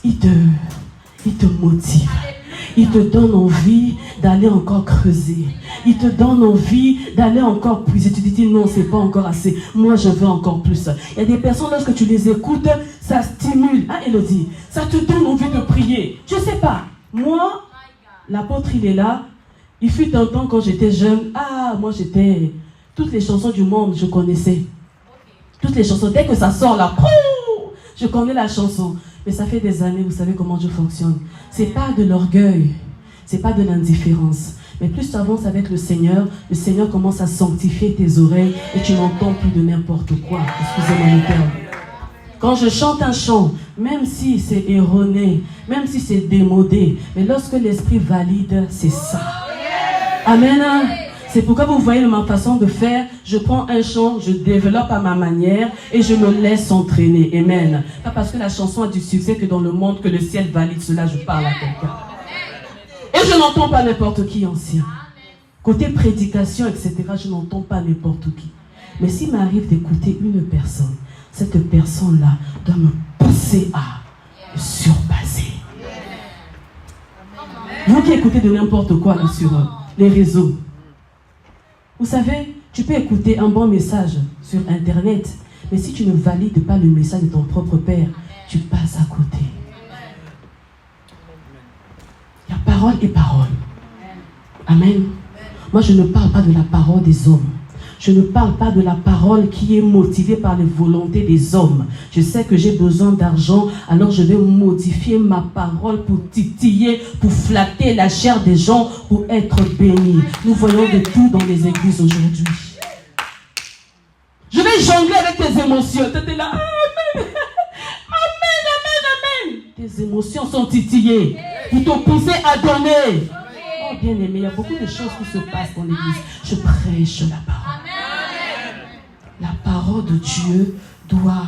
ils te motivent. Ils te donnent envie d'aller encore creuser. Ils te donnent envie d'aller encore plus. Et tu te dis non, c'est pas encore assez. Moi, je veux encore plus. Il y a des personnes, lorsque tu les écoutes, ça stimule. Hein, Elodie? Ça te donne envie de prier. Je sais pas. Moi, l'apôtre, il est là. Il fut un temps quand j'étais jeune. Ah, moi, j'étais... Toutes les chansons du monde, je connaissais. Toutes les chansons. Dès que ça sort là, je connais la chanson. Mais ça fait des années, vous savez comment je fonctionne. C'est pas de l'orgueil, c'est pas de l'indifférence. Mais plus tu avances avec le Seigneur commence à sanctifier tes oreilles et tu n'entends plus de n'importe quoi. Excusez-moi le terme. Quand je chante un chant, même si c'est erroné, même si c'est démodé, mais lorsque l'Esprit valide, c'est ça. Amen. C'est pourquoi vous voyez ma façon de faire. Je prends un chant, je développe à ma manière et je me laisse entraîner. Amen. Pas parce que la chanson a du succès que dans le monde que le ciel valide cela, je parle à quelqu'un. Et je n'entends pas n'importe qui ancien. Côté prédication, etc., je n'entends pas n'importe qui. Mais s'il m'arrive d'écouter une personne, cette personne-là doit me pousser à me surpasser. Vous qui écoutez de n'importe quoi là, sur les réseaux, vous savez, tu peux écouter un bon message sur Internet, mais si tu ne valides pas le message de ton propre Père, tu passes à côté. Il y a parole et parole. Amen. Moi, je ne parle pas de la parole des hommes. Je ne parle pas de la parole qui est motivée par les volontés des hommes. Je sais que j'ai besoin d'argent, alors je vais modifier ma parole pour titiller, pour flatter la chair des gens, pour être béni. Nous voyons de tout dans les églises aujourd'hui. Je vais jongler avec tes émotions. Tu es là. Amen. Amen, amen, amen. Tes émotions sont titillées pour te pousser à donner. Oh, bien aimé, il y a beaucoup de choses qui se passent dans l'église. Je prêche la parole. La parole de Dieu doit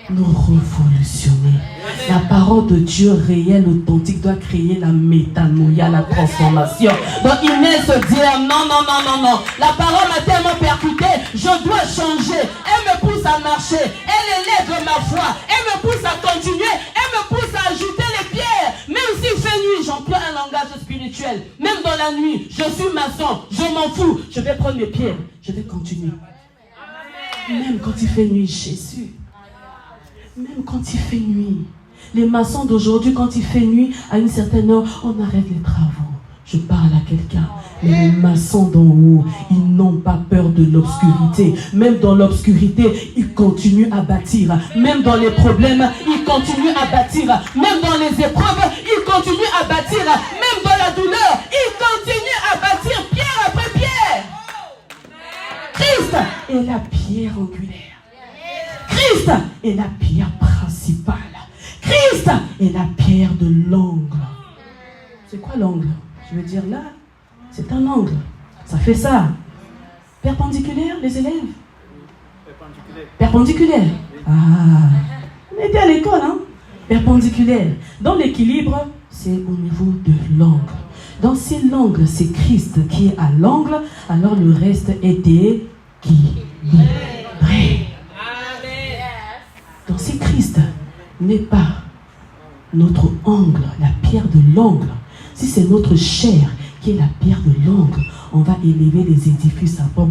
nous révolutionner. La parole de Dieu réelle, authentique, doit créer la métanoïa, la transformation. Donc Inès se dit, non, non, non, non, non. La parole m'a tellement percuté, je dois changer. Elle me pousse à marcher. Elle élève ma foi. Elle me pousse à continuer. Elle me pousse à ajouter les pierres. Même s'il fait nuit, j'emploie un langage spirituel. Même dans la nuit, je suis maçon. Je m'en fous. Je vais prendre mes pierres. Je vais continuer. Même quand il fait nuit, Jésus. Même quand il fait nuit. Les maçons d'aujourd'hui, quand il fait nuit, à une certaine heure, on arrête les travaux. Je parle à quelqu'un. Mais les maçons d'en haut, ils n'ont pas peur de l'obscurité. Même dans l'obscurité, ils continuent à bâtir. Même dans les problèmes, ils continuent à bâtir. Même dans les épreuves, ils continuent à bâtir. Même dans la douleur, ils continuent à bâtir pierre après pierre. Christ est la pierre angulaire. Christ est la pierre principale. Christ est la pierre de l'angle. C'est quoi l'angle? Je veux dire là, c'est un angle. Ça fait ça. Perpendiculaire, les élèves? Perpendiculaire. Ah, on était à l'école, hein? Perpendiculaire. Dans l'équilibre, c'est au niveau de l'angle. Donc si l'angle, c'est Christ qui est à l'angle, alors le reste est équilibré. Donc si Christ n'est pas notre angle, la pierre de l'angle, si c'est notre chair qui est la pierre de l'angle, on va élever les édifices à pas.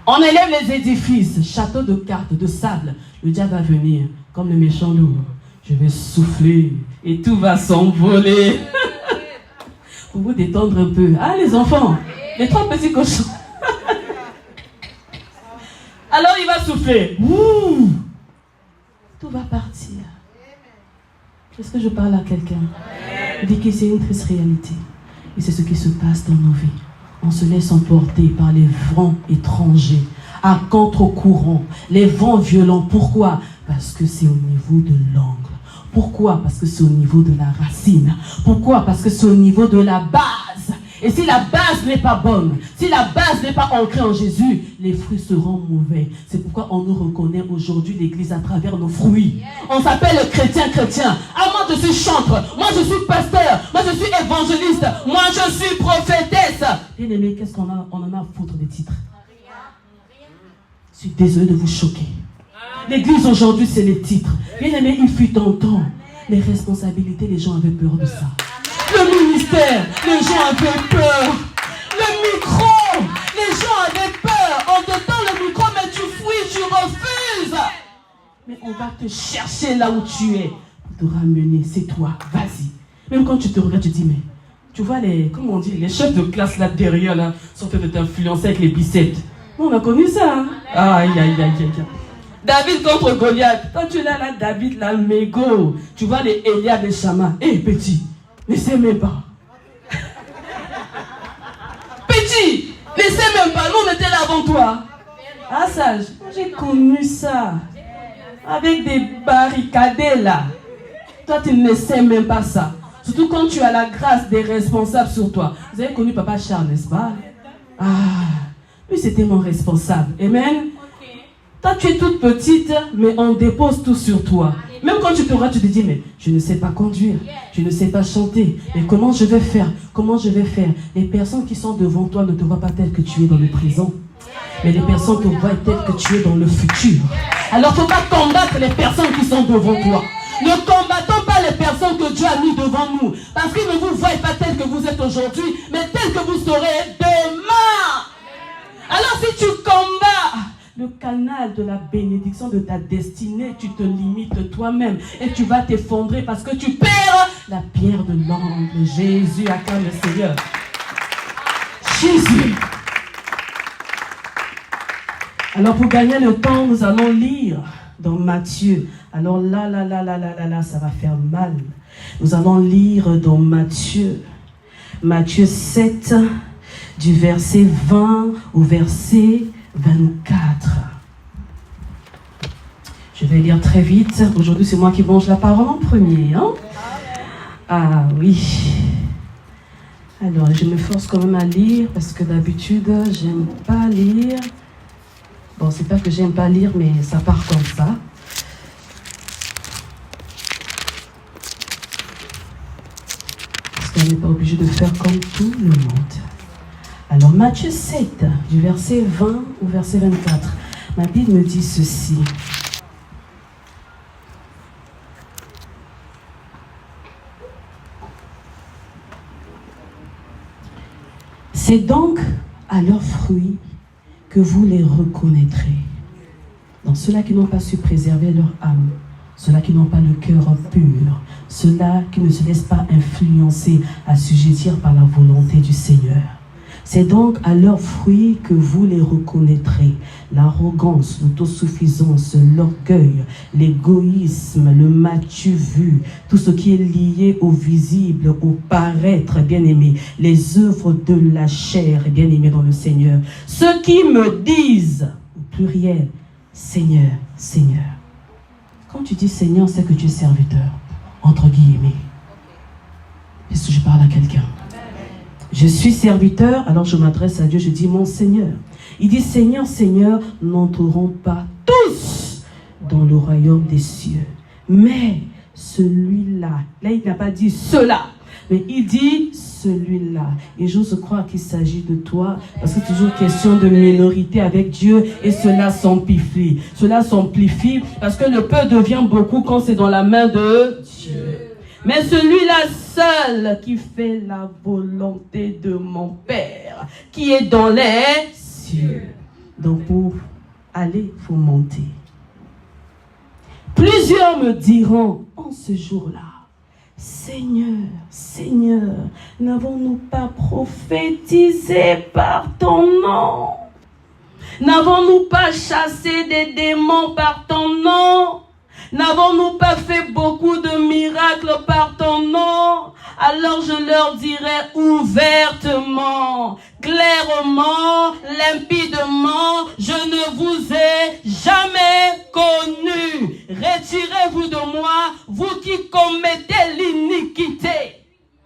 On élève les édifices, château de cartes, de sable. Le diable va venir comme le méchant loup. Je vais souffler et tout va s'envoler. Pour vous détendre un peu. Ah les enfants, les trois petits cochons. Alors il va souffler. Ouh, tout va partir. Est-ce que je parle à quelqu'un? Il dit que c'est une triste réalité. Et c'est ce qui se passe dans nos vies. On se laisse emporter par les vents étrangers, à contre-courant, les vents violents. Pourquoi? Parce que c'est au niveau de l'angle. Pourquoi? Parce que c'est au niveau de la racine. Pourquoi? Parce que c'est au niveau de la base. Et si la base n'est pas bonne, si la base n'est pas ancrée en Jésus, les fruits seront mauvais. C'est pourquoi on nous reconnaît aujourd'hui l'Église à travers nos fruits. On s'appelle chrétien. Ah, moi je suis chantre, moi je suis pasteur, moi je suis évangéliste, moi je suis prophétesse. Bien aimé, qu'est-ce qu'on en a à foutre des titres? Je suis désolé de vous choquer. L'Église aujourd'hui, c'est les titres. Bien aimé, il fut un temps. Les responsabilités, les gens avaient peur de ça. Le ministère, les gens avaient peur. Le micro, les gens avaient peur. On te tend le micro, mais tu fuis, tu refuses. Mais on va te chercher là où tu es pour te ramener. C'est toi, vas-y. Même quand tu te regardes, tu te dis, mais tu vois comment on dit, les chefs de classe là derrière là, sont faits de t'influencer avec les biceps. On a connu ça, hein? Aïe. David contre Goliath. Toi tu es là, David, là, mégo. Tu vois les Eliab et Shama. Hé, petit, ne sais même pas. Petit, ne sais même pas. Nous, on était là avant toi. Ah, sage, j'ai connu ça. Avec des barricades là. Toi, tu ne sais même pas ça. Surtout quand tu as la grâce des responsables sur toi. Vous avez connu Papa Charles, n'est-ce pas? Ah, lui, c'était mon responsable. Amen. Toi, tu es toute petite, mais on dépose tout sur toi. Même quand tu te regardes, tu te dis, mais je ne sais pas conduire, je ne sais pas chanter. Mais comment je vais faire? Comment je vais faire? Les personnes qui sont devant toi ne te voient pas tel que tu es dans le présent. Mais les personnes te voient tel que tu es dans le futur. Alors, il ne faut pas combattre les personnes qui sont devant toi. Ne combattons pas les personnes que Dieu a mis devant nous. Parce qu'ils ne vous voient pas tel que vous êtes aujourd'hui, mais tel que vous serez demain. Alors, si tu combats le canal de la bénédiction de ta destinée, tu te limites toi-même et tu vas t'effondrer parce que tu perds la pierre de l'angle. Jésus acclame le Seigneur. Jésus. Alors pour gagner le temps, nous allons lire dans Matthieu. Alors là, ça va faire mal. Nous allons lire dans Matthieu 7, du verset 20 au verset 24. Je vais lire très vite. Aujourd'hui, c'est moi qui mange la parole en premier. Hein? Ah oui. Alors, je me force quand même à lire parce que d'habitude, j'aime pas lire. Bon, c'est pas que j'aime pas lire, mais ça part comme ça. Parce qu'on n'est pas obligé de faire comme tout le monde. Alors, Matthieu 7, du verset 20 au verset 24. Ma Bible me dit ceci. C'est donc à leurs fruits que vous les reconnaîtrez. Dans ceux-là qui n'ont pas su préserver leur âme, ceux-là qui n'ont pas le cœur pur, ceux-là qui ne se laissent pas influencer, assujettir par la volonté du Seigneur. C'est donc à leurs fruits que vous les reconnaîtrez. L'arrogance, l'autosuffisance, l'orgueil, l'égoïsme, le m'as-tu vu, tout ce qui est lié au visible, au paraître, bien-aimé, les œuvres de la chair, bien-aimé dans le Seigneur. Ceux qui me disent, au pluriel, Seigneur, Seigneur. Quand tu dis Seigneur, c'est que tu es serviteur, entre guillemets. Est-ce que je parle à quelqu'un? Je suis serviteur, alors je m'adresse à Dieu, je dis mon Seigneur. Il dit Seigneur, Seigneur, n'entreront pas tous dans le royaume des cieux. Mais celui-là, là il n'a pas dit cela, mais il dit celui-là. Et j'ose croire qu'il s'agit de toi, parce que c'est toujours question de minorité avec Dieu, et cela s'amplifie. Cela s'amplifie parce que le peu devient beaucoup quand c'est dans la main de Dieu. Mais celui-là seul qui fait la volonté de mon Père, qui est dans les cieux. Donc pour aller, il faut monter. Plusieurs me diront en ce jour-là, Seigneur, Seigneur, n'avons-nous pas prophétisé par ton nom? N'avons-nous pas chassé des démons par ton nom? N'avons-nous pas fait beaucoup de miracles par ton nom? Alors je leur dirai ouvertement, clairement, limpidement, je ne vous ai jamais connu. Retirez-vous de moi, vous qui commettez l'iniquité.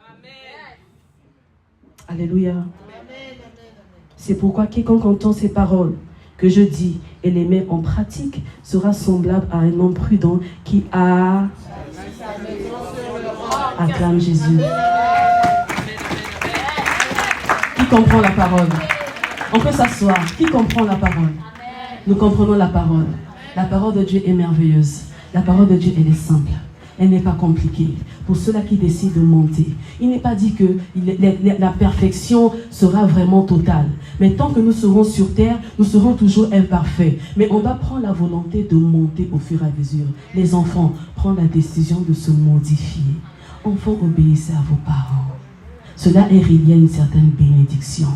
Amen. Alléluia. C'est pourquoi quiconque entend ces paroles que je dis et les met en pratique sera semblable à un homme prudent qui a... Acclame Jésus. Qui comprend la parole? On peut s'asseoir. Qui comprend la parole? Nous comprenons la parole. La parole de Dieu est merveilleuse. La parole de Dieu, elle est simple. Elle n'est pas compliquée. Pour ceux-là qui décident de monter, il n'est pas dit que la perfection sera vraiment totale. Mais tant que nous serons sur terre, nous serons toujours imparfaits. Mais on doit prendre la volonté de monter au fur et à mesure. Les enfants, prendre la décision de se modifier. Enfants, obéissez à vos parents. Cela est relié à une certaine bénédiction.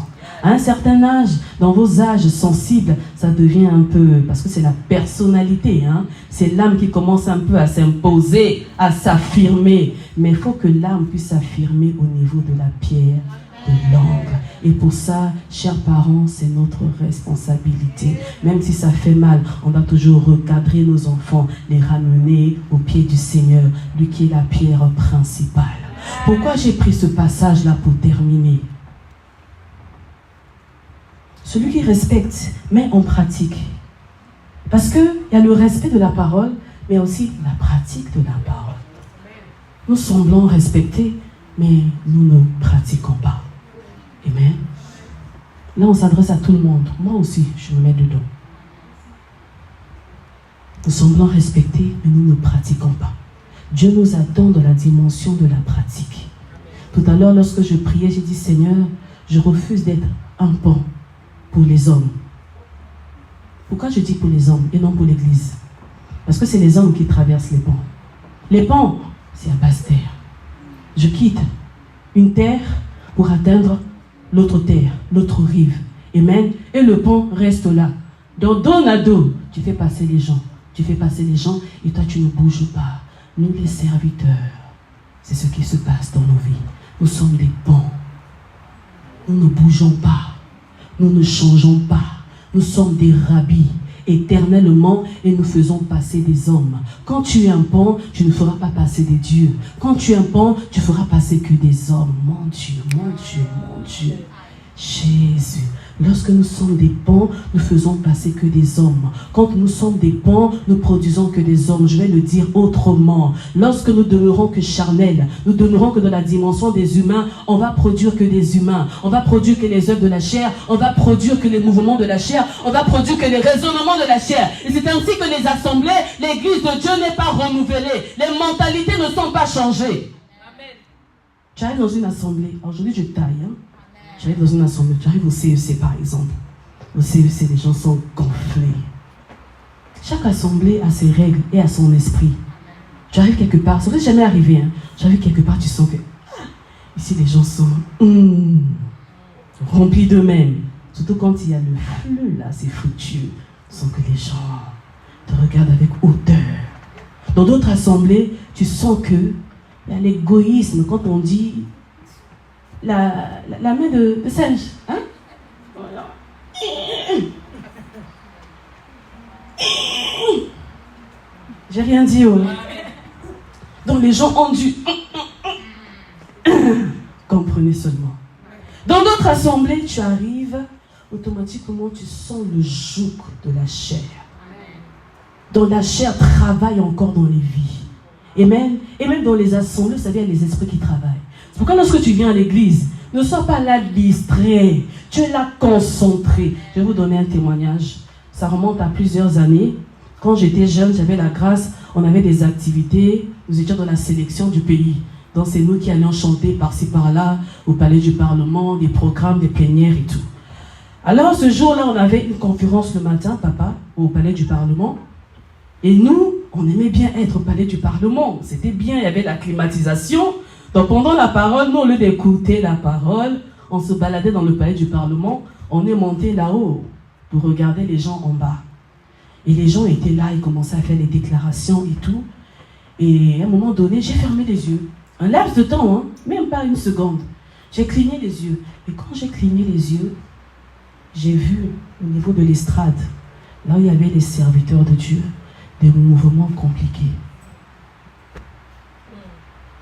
À un certain âge, dans vos âges sensibles, ça devient un peu, parce que c'est la personnalité, hein? C'est l'âme qui commence un peu à s'imposer, à s'affirmer. Mais il faut que l'âme puisse s'affirmer au niveau de la pierre de langue. Et pour ça, chers parents, c'est notre responsabilité. Même si ça fait mal, on doit toujours recadrer nos enfants, les ramener au pied du Seigneur, lui qui est la pierre principale. Pourquoi j'ai pris ce passage-là pour terminer? Celui qui respecte met en pratique. Parce qu'il y a le respect de la parole, mais aussi la pratique de la parole. Nous semblons respecter, mais nous ne pratiquons pas. Amen. Là, on s'adresse à tout le monde. Moi aussi, je me mets dedans. Nous semblons respecter, mais nous ne pratiquons pas. Dieu nous attend dans la dimension de la pratique. Tout à l'heure, lorsque je priais, j'ai dit, Seigneur, je refuse d'être un pont pour les hommes. Pourquoi je dis pour les hommes et non pour l'Église? Parce que c'est les hommes qui traversent les ponts. Les ponts, c'est à basse terre. Je quitte une terre pour atteindre l'autre terre, l'autre rive. Amen. Et le pont reste là. Dans dos à dos, tu fais passer les gens. Tu fais passer les gens et toi, tu ne bouges pas. Nous, les serviteurs, c'est ce qui se passe dans nos vies. Nous sommes des bons. Nous ne bougeons pas. Nous ne changeons pas. Nous sommes des rabbis éternellement et nous faisons passer des hommes. Quand tu es un pont, tu ne feras pas passer des dieux. Quand tu es un pont, tu feras passer que des hommes. Mon Dieu, mon Dieu, mon Dieu. Jésus. Lorsque nous sommes des ponts, nous faisons passer que des hommes. Quand nous sommes des ponts, nous produisons que des hommes. Je vais le dire autrement. Lorsque nous demeurons que charnels, nous demeurons que dans la dimension des humains, on va produire que des humains. On va produire que les œuvres de la chair. On va produire que les mouvements de la chair. On va produire que les raisonnements de la chair. Et c'est ainsi que les assemblées, l'église de Dieu n'est pas renouvelée. Les mentalités ne sont pas changées. Amen. Tu arrives dans une assemblée. Aujourd'hui, je taille, J'arrive dans une assemblée, j'arrive au CEC par exemple. Au CEC, les gens sont gonflés. Chaque assemblée a ses règles et a son esprit. Tu arrives quelque part, ça ne peut jamais arriver. J'arrive quelque part, tu sens que ici les gens sont remplis d'eux-mêmes. Surtout quand il y a le flux là, c'est foutu. Tu sens que les gens te regardent avec hauteur. Dans d'autres assemblées, tu sens que il y a l'égoïsme quand on dit la main de singe, hein? Voilà. J'ai rien dit, ouais. Donc les gens ont dû comprenez seulement. Dans d'autres assemblées, tu arrives, automatiquement tu sens le joug de la chair. Donc la chair travaille encore dans les vies. Et même dans les assemblées, vous savez, il y a les esprits qui travaillent. C'est pourquoi lorsque tu viens à l'église, ne sois pas là distrait, tu es là concentré. Je vais vous donner un témoignage. Ça remonte à plusieurs années. Quand j'étais jeune, j'avais la grâce, on avait des activités, nous étions dans la sélection du pays. Donc c'est nous qui allions chanter par-ci par-là, au palais du Parlement, des programmes, des plénières et tout. Alors ce jour-là, on avait une conférence le matin, papa, au palais du Parlement. Et nous, on aimait bien être au palais du Parlement. C'était bien, il y avait la climatisation. Donc pendant la parole, nous, au lieu d'écouter la parole, on se baladait dans le palais du Parlement. On est monté là-haut pour regarder les gens en bas. Et les gens étaient là, ils commençaient à faire les déclarations et tout. Et à un moment donné, j'ai fermé les yeux. Un laps de temps, même pas une seconde. J'ai cligné les yeux. Et quand j'ai cligné les yeux, j'ai vu au niveau de l'estrade, là où il y avait les serviteurs de Dieu, des mouvements compliqués.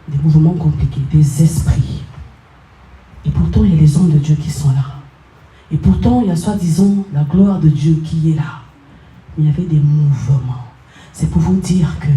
Des mouvements compliqués, des esprits. Et pourtant, il y a les hommes de Dieu qui sont là. Et pourtant, il y a soi-disant la gloire de Dieu qui est là. Mais il y avait des mouvements. C'est pour vous dire que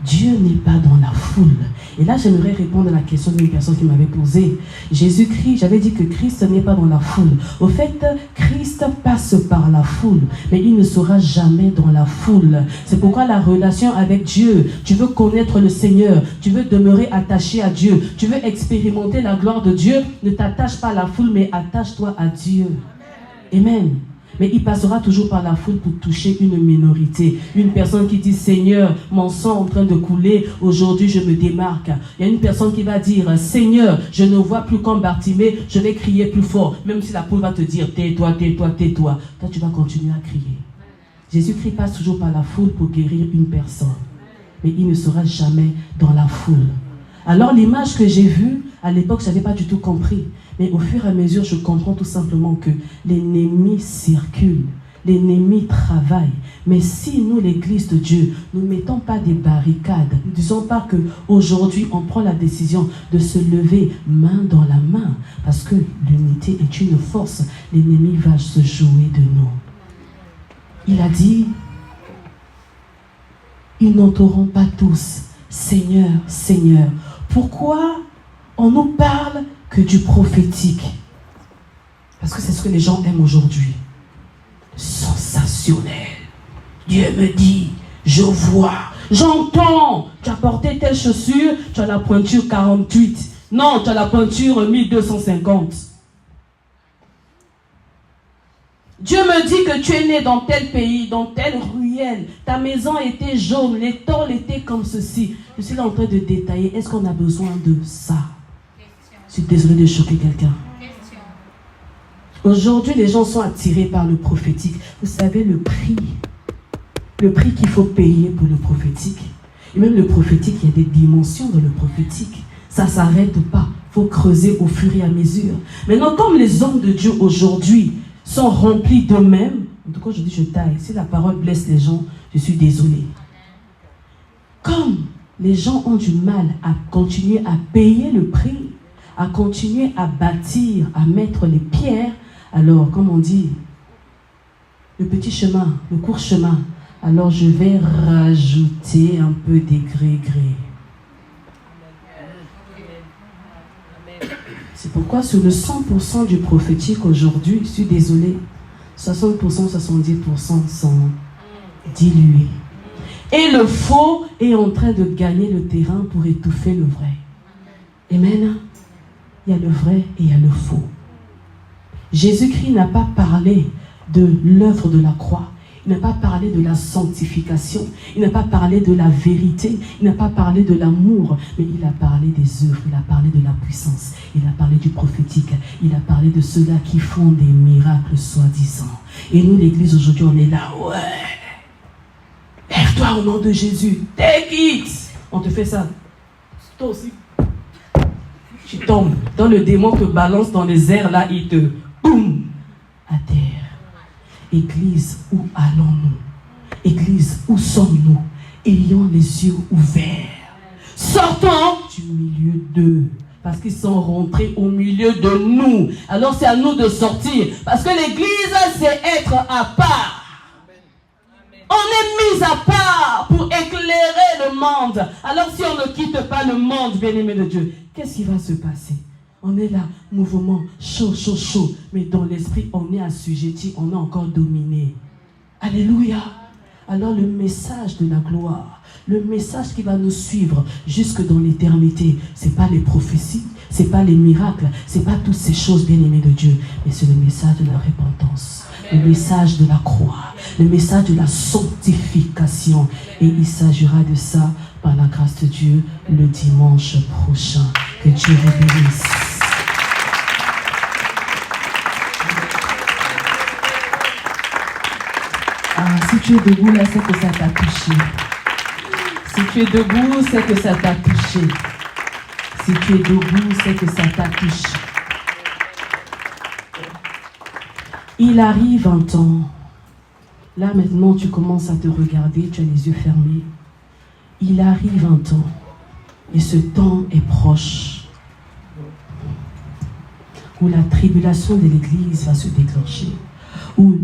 Dieu n'est pas dans la foule. Et là, j'aimerais répondre à la question d'une personne qui m'avait posé. Jésus-Christ, j'avais dit que Christ n'est pas dans la foule. Au fait, Christ passe par la foule, mais il ne sera jamais dans la foule. C'est pourquoi la relation avec Dieu, tu veux connaître le Seigneur, tu veux demeurer attaché à Dieu, tu veux expérimenter la gloire de Dieu, ne t'attache pas à la foule, mais attache-toi à Dieu. Amen. Mais il passera toujours par la foule pour toucher une minorité. Une personne qui dit, Seigneur, mon sang est en train de couler, aujourd'hui je me démarque. Il y a une personne qui va dire, Seigneur, je ne vois plus comme Bartimée, je vais crier plus fort. Même si la foule va te dire, tais-toi, tais-toi, tais-toi. Toi, tu vas continuer à crier. Jésus-Christ passe toujours par la foule pour guérir une personne. Mais il ne sera jamais dans la foule. Alors l'image que j'ai vue, à l'époque, je n'avais pas du tout compris. Mais au fur et à mesure, je comprends tout simplement que l'ennemi circule, l'ennemi travaille. Mais si nous, l'Église de Dieu, nous ne mettons pas des barricades, ne disons pas qu'aujourd'hui, on prend la décision de se lever main dans la main, parce que l'unité est une force, l'ennemi va se jouer de nous. Il a dit, ils n'entoureront pas tous, Seigneur, Seigneur. Pourquoi on nous parle que du prophétique? Parce que c'est ce que les gens aiment aujourd'hui. Sensationnel. Dieu me dit, je vois, j'entends. Tu as porté telle chaussure, tu as la pointure 48. Non, tu as la pointure 1250. Dieu me dit que tu es né dans tel pays, dans telle ruelle. Ta maison était jaune, les tôles étaient comme ceci. Je suis là en train de détailler. Est-ce qu'on a besoin de ça? Je suis désolé de choquer quelqu'un. Aujourd'hui, les gens sont attirés par le prophétique. Vous savez, le prix qu'il faut payer pour le prophétique. Et même le prophétique, il y a des dimensions dans le prophétique. Ça ne s'arrête pas. Il faut creuser au fur et à mesure. Maintenant, comme les hommes de Dieu aujourd'hui sont remplis d'eux-mêmes, en tout cas, je dis je taille. Si la parole blesse les gens, je suis désolé. Comme les gens ont du mal à continuer à payer le prix, à continuer à bâtir, à mettre les pierres, alors, comme on dit, le petit chemin, le court chemin, alors je vais rajouter un peu des gré-gré. C'est pourquoi sur le 100% du prophétique aujourd'hui, je suis désolé, 60%, 70% sont dilués. Et le faux est en train de gagner le terrain pour étouffer le vrai. Amen. Il y a le vrai et il y a le faux. Jésus-Christ n'a pas parlé de l'œuvre de la croix. Il n'a pas parlé de la sanctification. Il n'a pas parlé de la vérité. Il n'a pas parlé de l'amour. Mais il a parlé des œuvres. Il a parlé de la puissance. Il a parlé du prophétique. Il a parlé de ceux-là qui font des miracles soi-disant. Et nous, l'église, aujourd'hui, on est là. Ouais. Lève-toi au nom de Jésus. Take it. On te fait ça. Toi aussi. Tu tombes. Dans le démon te balance dans les airs, là, il te boum à terre. Église, où allons-nous? Église, où sommes-nous? Ayons les yeux ouverts. Sortons du milieu d'eux. Parce qu'ils sont rentrés au milieu de nous. Alors c'est à nous de sortir. Parce que l'église, c'est être à part. On est mis à part pour éclairer le monde. Alors si on ne quitte pas le monde, bien-aimé de Dieu, qu'est-ce qui va se passer? On est là, mouvement, chaud, chaud, chaud. Mais dans l'esprit, on est assujetti, on est encore dominé. Alléluia. Alors le message de la gloire, le message qui va nous suivre jusque dans l'éternité, ce n'est pas les prophéties, ce n'est pas les miracles, ce n'est pas toutes ces choses bien-aimées de Dieu, mais c'est le message de la repentance, le message de la croix, le message de la sanctification. Et il s'agira de ça par la grâce de Dieu le dimanche prochain. Que Dieu vous bénisse. Si tu es debout, là, c'est que ça t'a touché. Si tu es debout, c'est que ça t'a touché. Si tu es debout, c'est que ça t'a touché. Il arrive un temps. Là, maintenant, tu commences à te regarder, tu as les yeux fermés. Il arrive un temps. Et ce temps est proche. Où la tribulation de l'Église va se déclencher. Où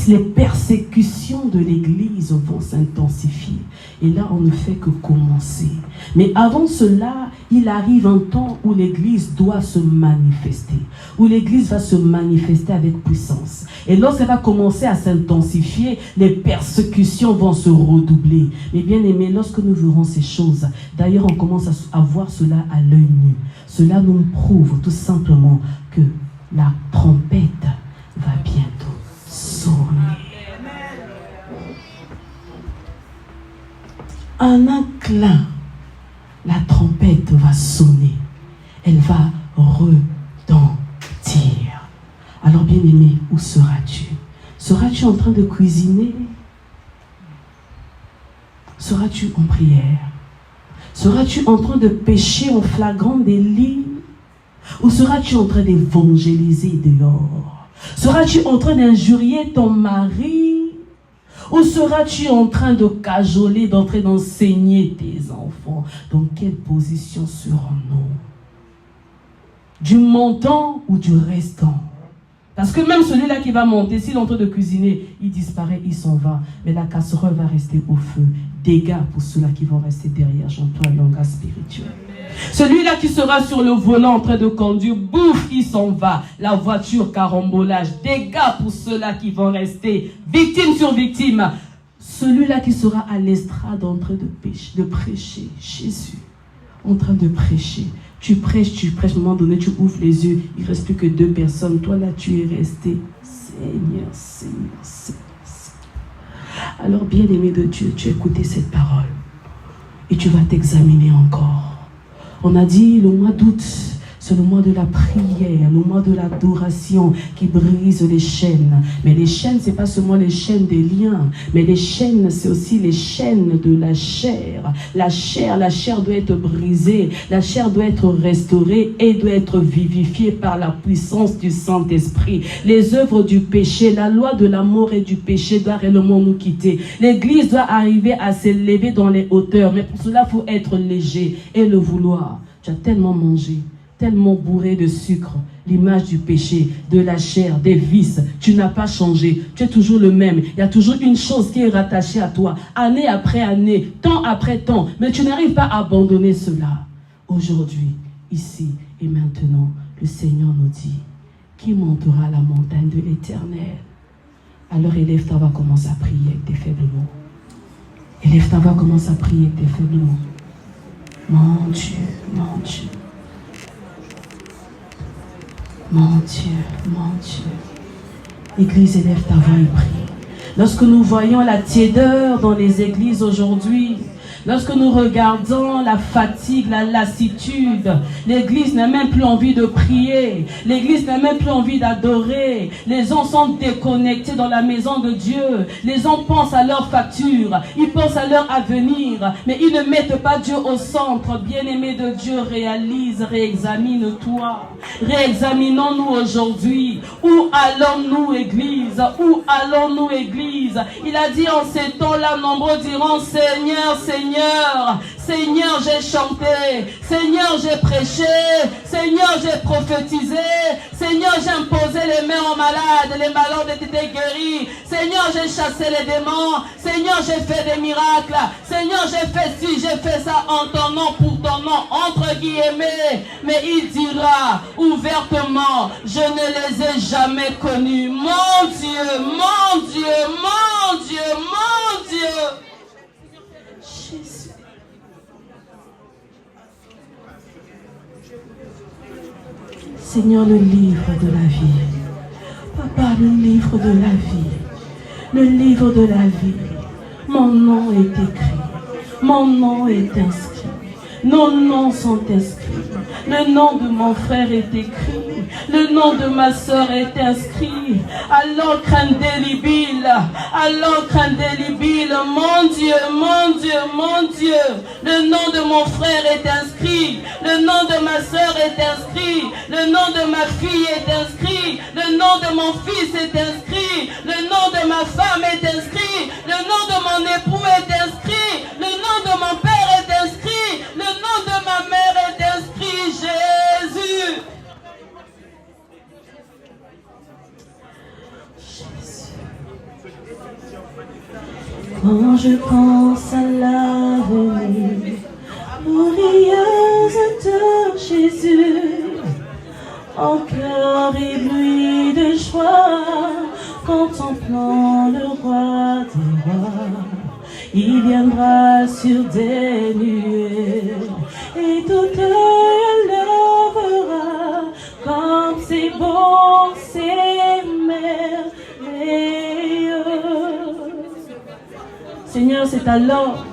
les persécutions de l'Église vont s'intensifier. Et là, on ne fait que commencer. Mais avant cela, il arrive un temps où l'Église doit se manifester. Où l'Église va se manifester avec puissance. Et lorsqu'elle va commencer à s'intensifier, les persécutions vont se redoubler. Mais bien aimé, lorsque nous verrons ces choses, d'ailleurs on commence à voir cela à l'œil nu. Cela nous prouve tout simplement que la trompette va bientôt sonner. En un clin, la trompette va sonner. Elle va retentir. Alors bien aimé, où seras-tu? Seras-tu en train de cuisiner? Seras-tu en prière? Seras-tu en train de pécher en flagrant délit? Ou seras-tu en train d'évangéliser dehors? Seras-tu en train d'injurier ton mari? Ou seras-tu en train de cajoler, d'entrer d'enseigner tes enfants? Dans quelle position serons-nous? Du montant ou du restant? Parce que même celui-là qui va monter, s'il est en train de cuisiner, il disparaît, il s'en va. Mais la casserole va rester au feu. Dégâts pour ceux-là qui vont rester derrière. J'emploie un langage spirituel. Celui-là qui sera sur le volant en train de conduire, bouffe, il s'en va. La voiture, carambolage. Dégâts pour ceux-là qui vont rester victime sur victime. Celui-là qui sera à l'estrade en train de prêcher. Jésus, en train de prêcher. Tu prêches, à un moment donné, tu ouvres les yeux, il ne reste plus que 2 personnes. Toi là, tu es resté. Seigneur, Seigneur, Seigneur. Alors, bien-aimé de Dieu, tu as écouté cette parole. Et tu vas t'examiner encore. On a dit, le mois d'août, C'est le mois de la prière, le mois de l'adoration qui brise les chaînes. Mais les chaînes, ce n'est pas seulement les chaînes des liens, mais les chaînes, c'est aussi les chaînes de la chair. La chair doit être brisée, la chair doit être restaurée et doit être vivifiée par la puissance du Saint-Esprit. Les œuvres du péché, la loi de la mort et du péché doit réellement nous quitter. L'Église doit arriver à s'élever dans les hauteurs, mais pour cela, il faut être léger et le vouloir. Tu as tellement mangé, tellement bourré de sucre, l'image du péché, de la chair, des vices. Tu n'as pas changé, tu es toujours le même. Il y a toujours une chose qui est rattachée à toi, année après année, temps après temps, mais tu n'arrives pas à abandonner cela. Aujourd'hui, ici et maintenant, le Seigneur nous dit, qui montera à la montagne de l'Éternel? Alors élève ta voix, commence à prier avec tes faibles mots. Élève ta voix, commence à prier avec tes faibles mots. Mon Dieu, mon Dieu. Mon Dieu, mon Dieu. Église, élève ta voix et prie. Lorsque nous voyons la tiédeur dans les églises aujourd'hui, lorsque nous regardons la fatigue, la lassitude, l'église n'a même plus envie de prier, l'église n'a même plus envie d'adorer, les gens sont déconnectés dans la maison de Dieu, les gens pensent à leur facture, ils pensent à leur avenir, mais ils ne mettent pas Dieu au centre. Bien-aimé de Dieu, réalise, réexamine-toi, réexaminons-nous aujourd'hui. Où allons-nous, église? Où allons-nous, église? Il a dit en ces temps-là, nombreux diront, Seigneur, Seigneur, Seigneur, j'ai chanté, Seigneur, j'ai prêché, Seigneur, j'ai prophétisé, Seigneur, j'ai imposé les mains aux malades, les malades étaient guéris, Seigneur, j'ai chassé les démons, Seigneur, j'ai fait des miracles, Seigneur, j'ai fait ci, j'ai fait ça en ton nom, pour ton nom, entre guillemets. Mais il dira ouvertement, je ne les ai jamais connus. Mon Dieu, mon Dieu, mon Dieu, mon Dieu. Jésus. Seigneur, le livre de la vie. Papa, le livre de la vie. Le livre de la vie. Mon nom est écrit. Mon nom est inscrit. Nos noms sont inscrits. Le nom de mon frère est écrit. Le nom de ma soeur est inscrit. À l'encre indélébile. À l'encre indélébile. Mon Dieu, mon Dieu, mon Dieu. Le nom de mon frère est inscrit. Le nom de ma soeur est inscrit. Le nom de ma fille est inscrit. Le nom de mon fils est inscrit. Le nom de ma femme est inscrit. Le nom de mon époux est inscrit. Le nom de mon père est inscrit. Le nom de ma mère est inscrit. Jésus. Quand je pense à l'avenir glorieuse de Jésus, mon cœur ébloui de joie, contemplant le roi des rois. Il viendra sur des nuées et tout œil lèvera, comme c'est bon, c'est merveilleux. Seigneur, c'est alors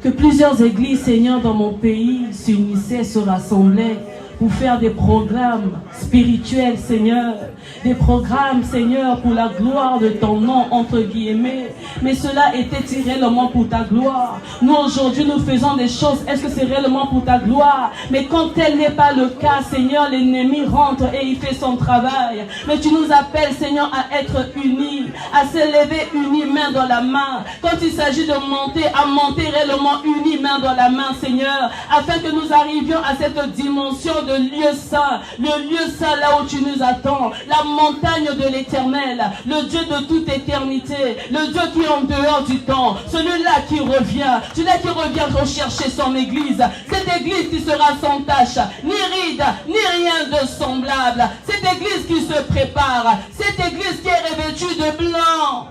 que plusieurs églises, Seigneur, dans mon pays s'unissaient, se rassemblaient pour faire des programmes spirituels, Seigneur. Des programmes, Seigneur, pour la gloire de ton nom, entre guillemets. Mais cela était réellement pour ta gloire. Nous, aujourd'hui, nous faisons des choses. Est-ce que c'est réellement pour ta gloire? Mais quand tel n'est pas le cas, Seigneur, l'ennemi rentre et il fait son travail. Mais tu nous appelles, Seigneur, à être unis, à s'élever unis, main dans la main. Quand il s'agit de monter, à monter réellement unis, main dans la main, Seigneur, afin que nous arrivions à cette dimension de lieu saint, le lieu saint là où tu nous attends, la montagne de l'Éternel, le Dieu de toute éternité, le Dieu qui est en dehors du temps, celui-là qui revient, celui-là qui revient rechercher son église, cette église qui sera sans tache, ni ride, ni rien de semblable, cette église qui se prépare, cette église qui est revêtue de blanc,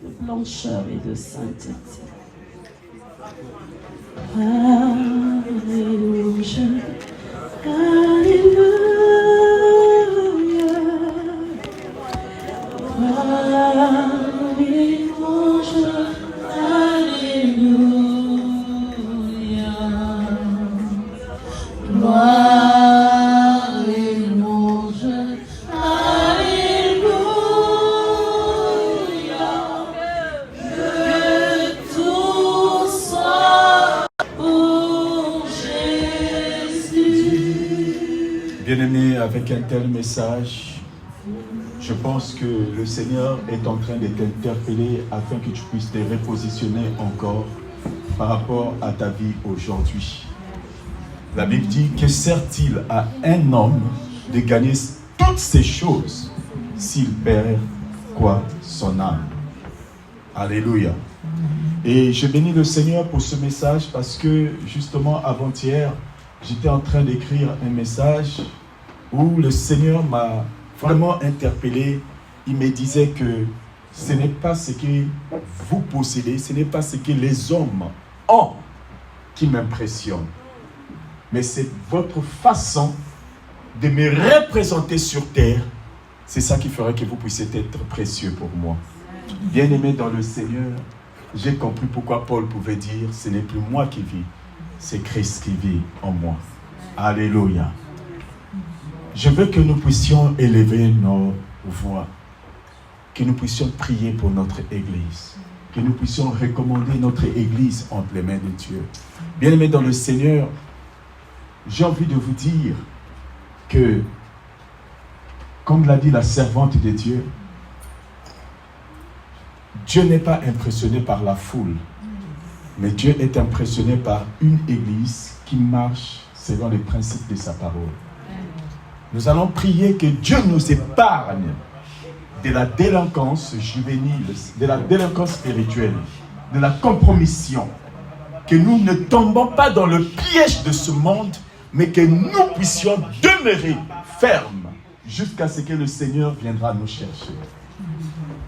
de blancheur et de sainteté. Alléluia. Alléluia, alléluia, alléluia, gloire. avec un tel message, je pense que le Seigneur est en train de t'interpeller afin que tu puisses te repositionner encore par rapport à ta vie aujourd'hui. La Bible dit que sert-il à un homme de gagner toutes ces choses s'il perd quoi? Son âme. Alléluia. Et je bénis le Seigneur pour ce message parce que justement avant-hier, j'étais en train d'écrire un message où le Seigneur m'a vraiment interpellé. Il me disait que ce n'est pas ce que vous possédez, ce n'est pas ce que les hommes ont qui m'impressionne, mais c'est votre façon de me représenter sur terre. C'est ça qui fera que vous puissiez être précieux pour moi. Bien-aimé dans le Seigneur, j'ai compris pourquoi Paul pouvait dire « Ce n'est plus moi qui vis, c'est Christ qui vit en moi. » Alléluia. Je veux que nous puissions élever nos voix, que nous puissions prier pour notre Église, que nous puissions recommander notre Église entre les mains de Dieu. Bien-aimés dans le Seigneur, j'ai envie de vous dire que, comme l'a dit la servante de Dieu, Dieu n'est pas impressionné par la foule, mais Dieu est impressionné par une Église qui marche selon les principes de sa parole. Nous allons prier que Dieu nous épargne de la délinquance juvénile, de la délinquance spirituelle, de la compromission, que nous ne tombons pas dans le piège de ce monde, mais que nous puissions demeurer fermes jusqu'à ce que le Seigneur viendra nous chercher.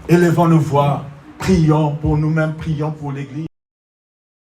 Élevons nos voix, prions pour nous-mêmes, prions pour l'Église.